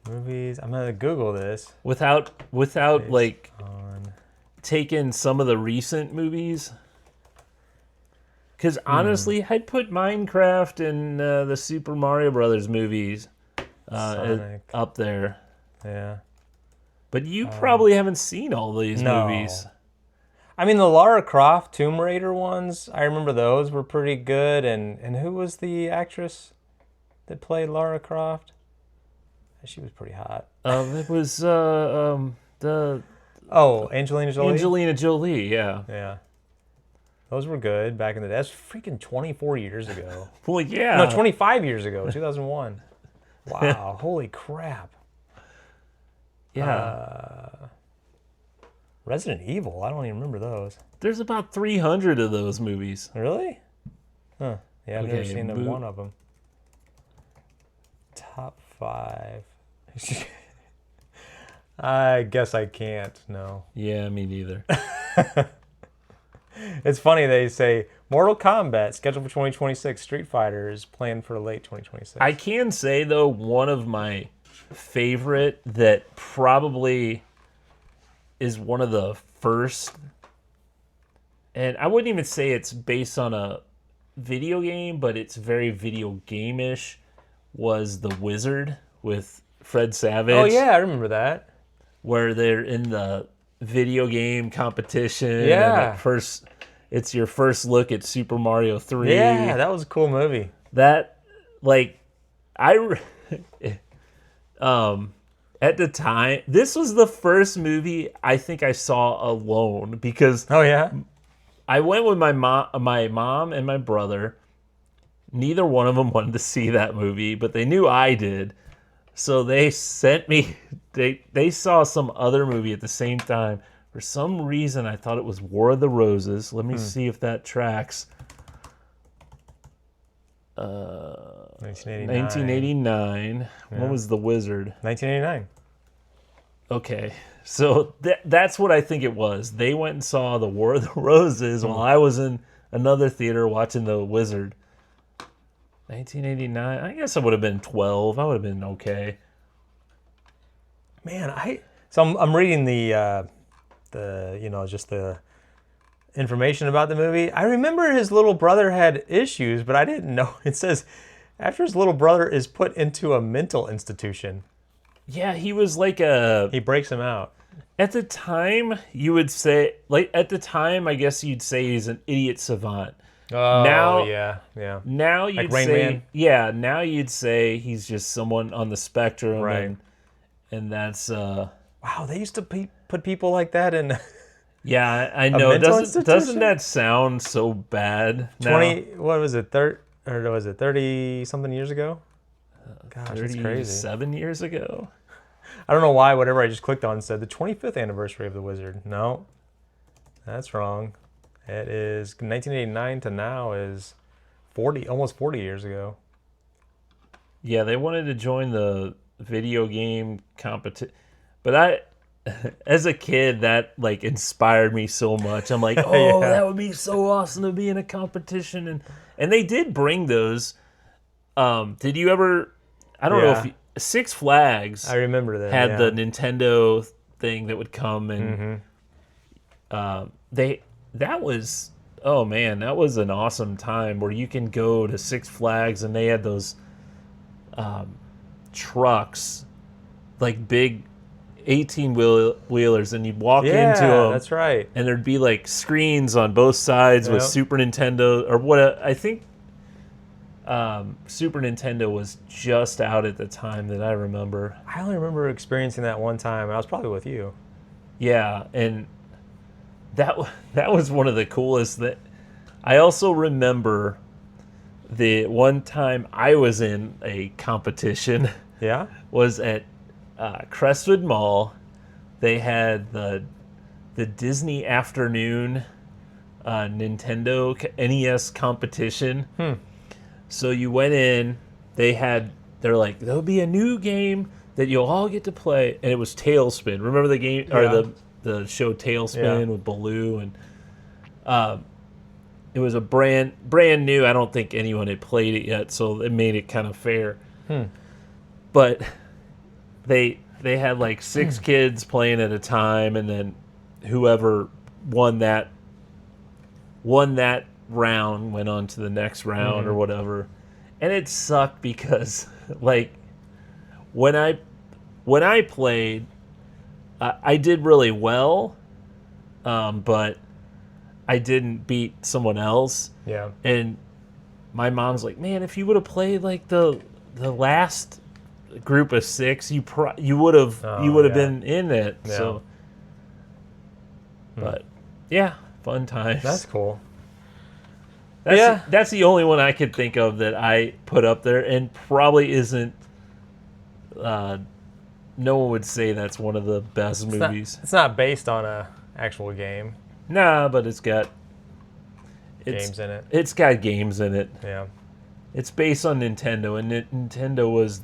Movies. I'm gonna Google this. Without like On. taking some of the recent movies. Because honestly, I'd put Minecraft and the Super Mario Brothers movies Sonic. up there. Yeah. But you probably haven't seen all these movies. I mean, the Lara Croft Tomb Raider ones, I remember those were pretty good. And who was the actress that played Lara Croft? She was pretty hot. It was the Angelina Jolie? Angelina Jolie, yeah. Yeah. Those were good back in the day. That's freaking 24 years ago. Well, yeah. No, 25 years ago, 2001. Wow, holy crap. Yeah. Resident Evil, I don't even remember those. There's about 300 of those movies. Really? Huh. Yeah, I've never Okay, seen one of them. Top 5. I guess I can't, no. Yeah, me neither. It's funny, they say Mortal Kombat scheduled for 2026, Street Fighter is planned for late 2026. I can say, though, one of my favorite that probably is one of the first, and I wouldn't even say it's based on a video game, but it's very video game-ish, was The Wizard with Fred Savage. Oh, yeah, I remember that. Where they're in the video game competition. Yeah. And it's your first look at Super Mario 3. Yeah, that was a cool movie. That, like, at the time, this was the first movie I think I saw alone because Oh, yeah? I went with my mom and my brother. Neither one of them wanted to see that movie, but they knew I did. So they sent me, they saw some other movie at the same time. For some reason, I thought it was War of the Roses. Let me see if that tracks. 1989. 1989. Yeah. What was The Wizard? 1989. Okay, so that's what I think it was. They went and saw the War of the Roses while I was in another theater watching The Wizard. 1989. I guess I would have been 12. I would have been okay. Man, I'm reading the just the information about the movie. I remember his little brother had issues, but I didn't know. It says after his little brother is put into a mental institution. Yeah, he was like He breaks him out. at the time, you would say, like, at the time, I guess you'd say he's an idiot savant. Oh, Now- yeah. Now you'd Rain say, Man? yeah, now you'd say he's just someone on the spectrum. Right. And that's, Wow, they used to put people like that in yeah, I know. mental Doesn't institution? that sound so bad? 20, what was it, 30 something years ago? Gosh, that's crazy. 37 years ago? I don't know why whatever I just clicked on said the 25th anniversary of The Wizard. No, that's wrong. It is 1989 to now is almost 40 years ago. Yeah, they wanted to join the video game competition. But as a kid, that, like, inspired me so much. I'm like, oh, Yeah. that would be so awesome to be in a competition. And they did bring those. Did you ever, I don't know if Six Flags I remember that. had yeah. the Nintendo thing that would come, and that was, oh man, that was an awesome time where you can go to Six Flags and they had those trucks, like big 18-wheelers, and you'd walk into them. That's right. And there'd be like screens on both sides with Yep. Super Nintendo, or what I think Super Nintendo was just out at the time that I remember. I only remember experiencing that one time. I was probably with you. Yeah, and that was one of the coolest. That I also remember the one time I was in a competition Yeah? was at Crestwood Mall. They had the Disney Afternoon Nintendo NES competition. So you went in. They're like, there'll be a new game that you'll all get to play, and it was Tailspin. Remember the game or the show Tailspin with Baloo, and it was a brand new. I don't think anyone had played it yet, so it made it kind of fair. But they had like 6 kids playing at a time, and then whoever won that round went on to the next round or whatever. And it sucked because like when I played, I did really well, but I didn't beat someone else. Yeah. And my mom's like, man, if you would have played like the last group of 6, you would have been in it. Yeah. So, but yeah, fun times. That's cool. That's the only one I could think of that I put up there, and probably isn't. No one would say that's one of the best movies. It's not based on a actual game. Nah, but it's got Games in it. It's got games in it. Yeah. It's based on Nintendo, and Nintendo was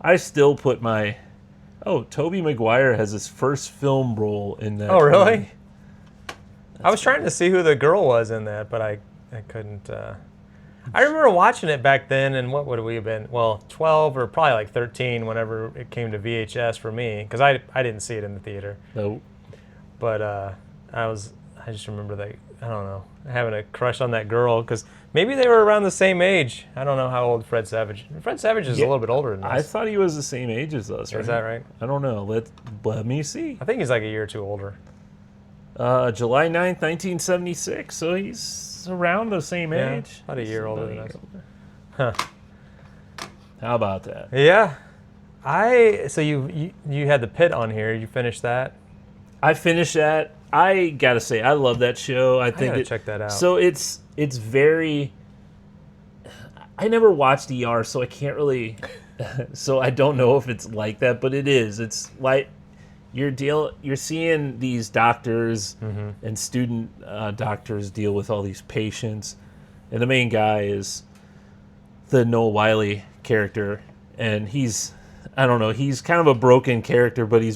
I still put my. Oh, Tobey Maguire has his first film role in that. Oh, really? movie. I was trying to see who the girl was in that, but I couldn't. I remember watching it back then, and what would we have been? Well, 12 or probably like 13 whenever it came to VHS for me, because I didn't see it in the theater. Nope. But I just remember that, I don't know, having a crush on that girl, because maybe they were around the same age. I don't know how old Fred Savage. Fred Savage is a little bit older than us. I thought he was the same age as us, right? Is that right? I don't know. Let me see. I think he's like a year or two older. July 9th, 1976, so he's around the same age. About a year older than us. Huh. How about that? Yeah. So you had the Pitt on here. You finished that? I finished that. I gotta say, I love that show. I think gotta check that out. So it's very. I never watched ER, so I can't really. So I don't know if it's like that, but it is. It's like you're seeing these doctors and student doctors deal with all these patients, and the main guy is the Noel Wiley character, and he's kind of a broken character, but you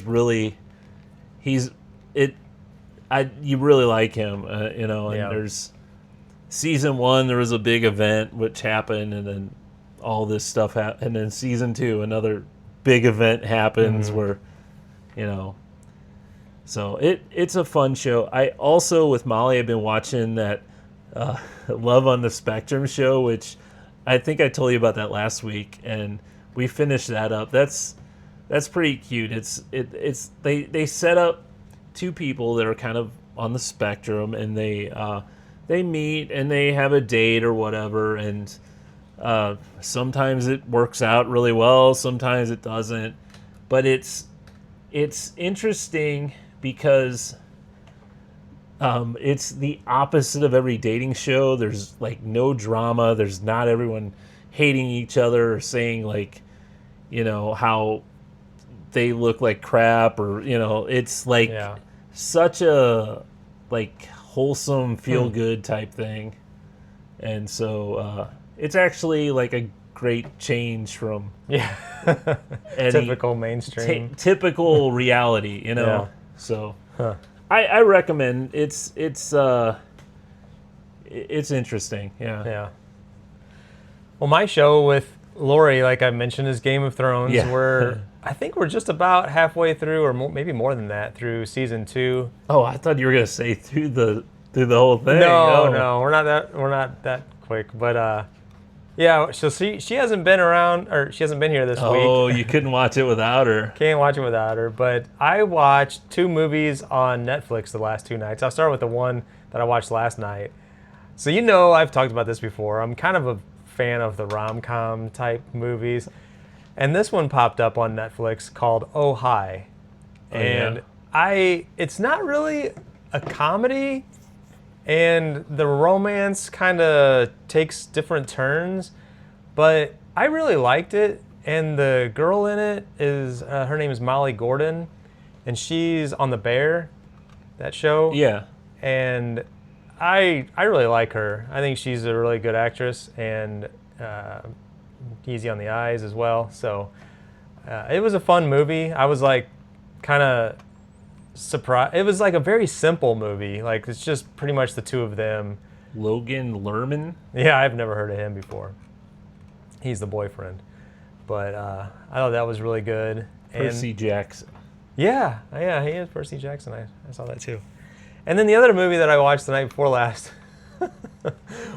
really like him, and there's season 1, there was a big event which happened, and then all this stuff happened, and then season 2, another big event happens where, so it's a fun show. I also, with Molly, I've been watching that Love on the Spectrum show, which I think I told you about that last week, and we finished that up. That's pretty cute. They set up 2 people that are kind of on the spectrum, and they meet and they have a date or whatever, and sometimes it works out really well, sometimes it doesn't, but it's interesting because it's the opposite of every dating show. There's like no drama. There's not everyone hating each other or saying like, how they look like crap, or it's like such a like wholesome, feel good type thing, and so it's actually like a great change from typical mainstream, typical reality, Yeah. So I recommend it's interesting. Yeah. Well, my show with Lori, like I mentioned, is Game of Thrones. I think we're just about halfway through, or maybe more than that, through season 2. Oh, I thought you were gonna say through the whole thing. No, we're not that quick. But yeah. So she hasn't been around, or she hasn't been here this week. Oh, you couldn't watch it without her. Can't watch it without her. But I watched 2 movies on Netflix the last 2 nights. I'll start with the one that I watched last night. So I've talked about this before. I'm kind of a fan of the rom-com type movies. And this one popped up on Netflix called Oh Hi. And it's not really a comedy, and the romance kind of takes different turns, but I really liked it. And the girl in it is, her name is Molly Gordon, and she's on The Bear, that show. Yeah. And I really like her. I think she's a really good actress, and easy on the eyes as well. So it was a fun movie. I was like kind of surprised. It was like a very simple movie. Like it's just pretty much the 2 of them. Logan Lerman? Yeah, I've never heard of him before. He's the boyfriend. But I thought that was really good. Percy Jackson. Yeah, he is Percy Jackson. I saw that too. And then the other movie that I watched the night before last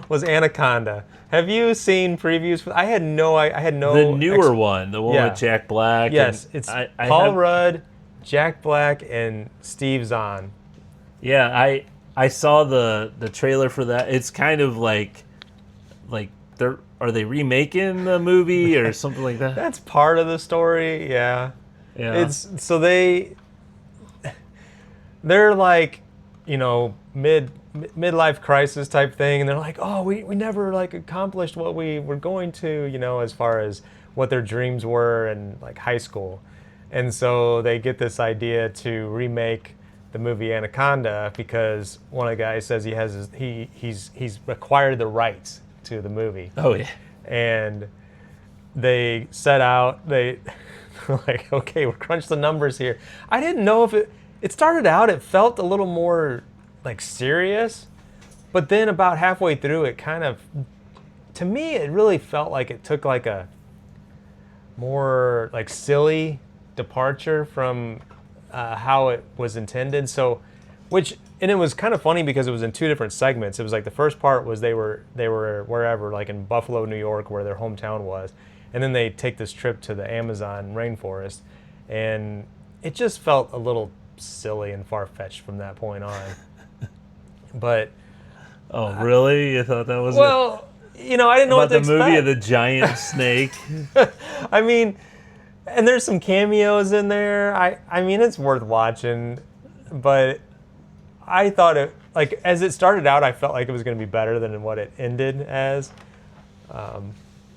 was Anaconda. Have you seen previews? I had no. The newer one, the one with Jack Black. Yes, it's Paul Rudd, Jack Black, and Steve Zahn. Yeah, I saw the trailer for that. It's kind of like are they remaking the movie or something like that? That's part of the story. Yeah. It's so they're like, midlife crisis type thing, and they're like, oh, we never like accomplished what we were going to, as far as what their dreams were in like high school. And so they get this idea to remake the movie Anaconda because one of the guys says he's acquired the rights to the movie. Oh yeah. And they set out, they're like, okay, we'll crunch the numbers here. I didn't know if it started out, it felt a little more like serious, but then about halfway through it kind of, to me, it really felt like it took like a more like silly departure from how it was intended. So, and it was kind of funny because it was in two different segments. It was like the first part was they were wherever, like in Buffalo, New York, where their hometown was. And then they take this trip to the Amazon rainforest. And it just felt a little silly and far-fetched from that point on. But... Oh, really? You thought that was well, I didn't know what to expect. About the movie of the giant snake? I mean, and there's some cameos in there. I mean, it's worth watching. But I thought it, like, as it started out, I felt like it was going to be better than what it ended as.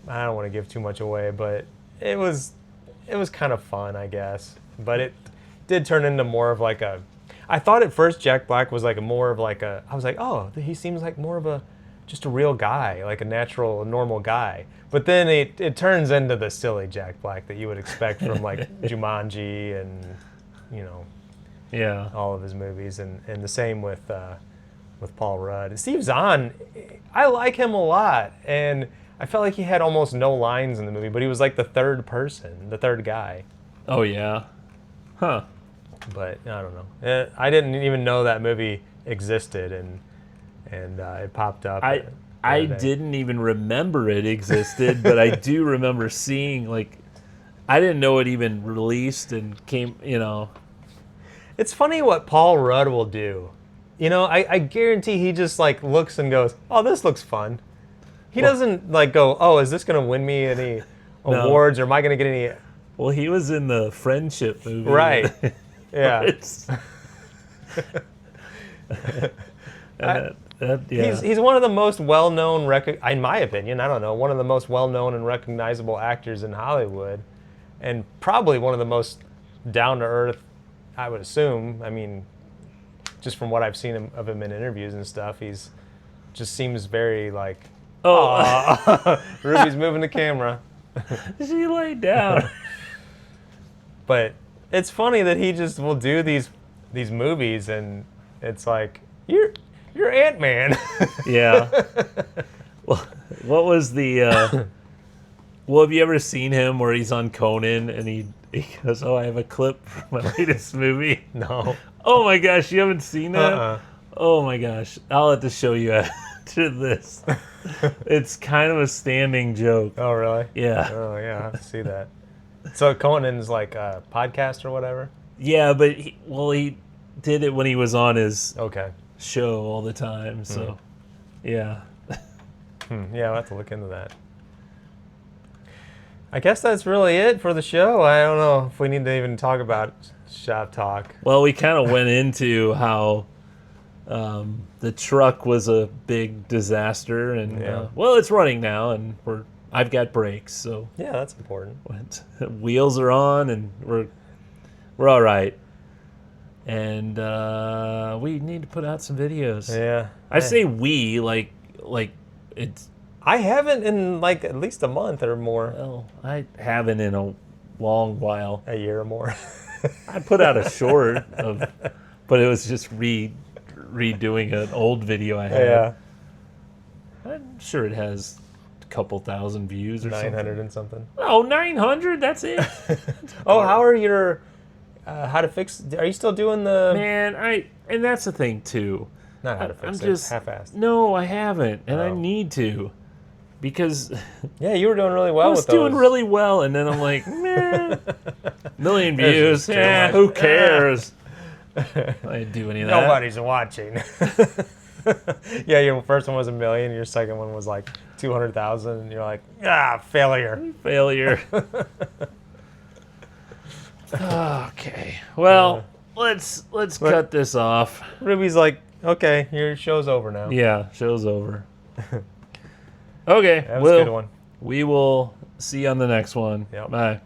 I don't want to give too much away, but it was kind of fun, I guess. But it did turn into more of like I thought at first Jack Black was like I was like, oh, he seems like more of just a real guy, like a normal guy. But then it turns into the silly Jack Black that you would expect from like Jumanji and, yeah, all of his movies. And the same with Paul Rudd. And Steve Zahn, I like him a lot. And I felt like he had almost no lines in the movie, but he was like the third guy. Oh, yeah? Huh. But I don't know. I didn't even know that movie existed, and it popped up. I didn't even remember it existed, but I do remember seeing, like, I didn't know it even released and came, It's funny what Paul Rudd will do. I guarantee he just, like, looks and goes, oh, this looks fun. He doesn't, like, go, oh, is this going to win me any awards, or am I going to get any... Well, he was in the Friendship movie. Right. Yeah. Yeah. He's one of the most well-known, in my opinion, I don't know, one of the most well-known and recognizable actors in Hollywood, and probably one of the most down-to-earth, I would assume. I mean, just from what I've seen of him in interviews and stuff, he's just seems very like, oh, Ruby's moving the camera. She laid down. But it's funny that he just will do these movies, and it's like, you're Ant-Man. Yeah. Well, what was the... well, have you ever seen him where he's on Conan and he goes, oh, I have a clip from my latest movie? No. Oh my gosh, you haven't seen that? Oh my gosh. I'll have to show you after this. It's kind of a standing joke. Oh, really? Yeah. Oh, yeah, I have to see that. So Conan's like a podcast or whatever? Yeah, but he did it when he was on his show all the time, so yeah. Yeah, I'll have to look into that. I guess that's really it for the show. I don't know if we need to even talk about shop talk. Well, we kind of went into how the truck was a big disaster, and well, it's running now, and I've got brakes, so yeah, that's important. Wheels are on, and we're all right. And we need to put out some videos. Yeah, I say we like it's. I haven't in like at least a month or more. Well, I haven't in a long while. A year or more. I put out a short but it was just redoing an old video I had. Yeah. I'm sure it has couple thousand views or 900 and something. Oh, 900? That's it? Oh, how are your... how to fix... Are you still doing the... Man, and that's the thing, too. Not how to fix it, half-assed. No, I haven't, and I need to. Because... Yeah, you were doing really well with those. I was doing really well, and then I'm like, man, million views, yeah, who cares? I didn't do any of that. Nobody's watching. Yeah, your first one was 1 million, your second one was like 200,000, and you're like, failure. Failure. Okay. Well, let's cut this off. Ruby's like, okay, your show's over now. Yeah, show's over. Okay. That was a good one. We will see you on the next one. Yep. Bye.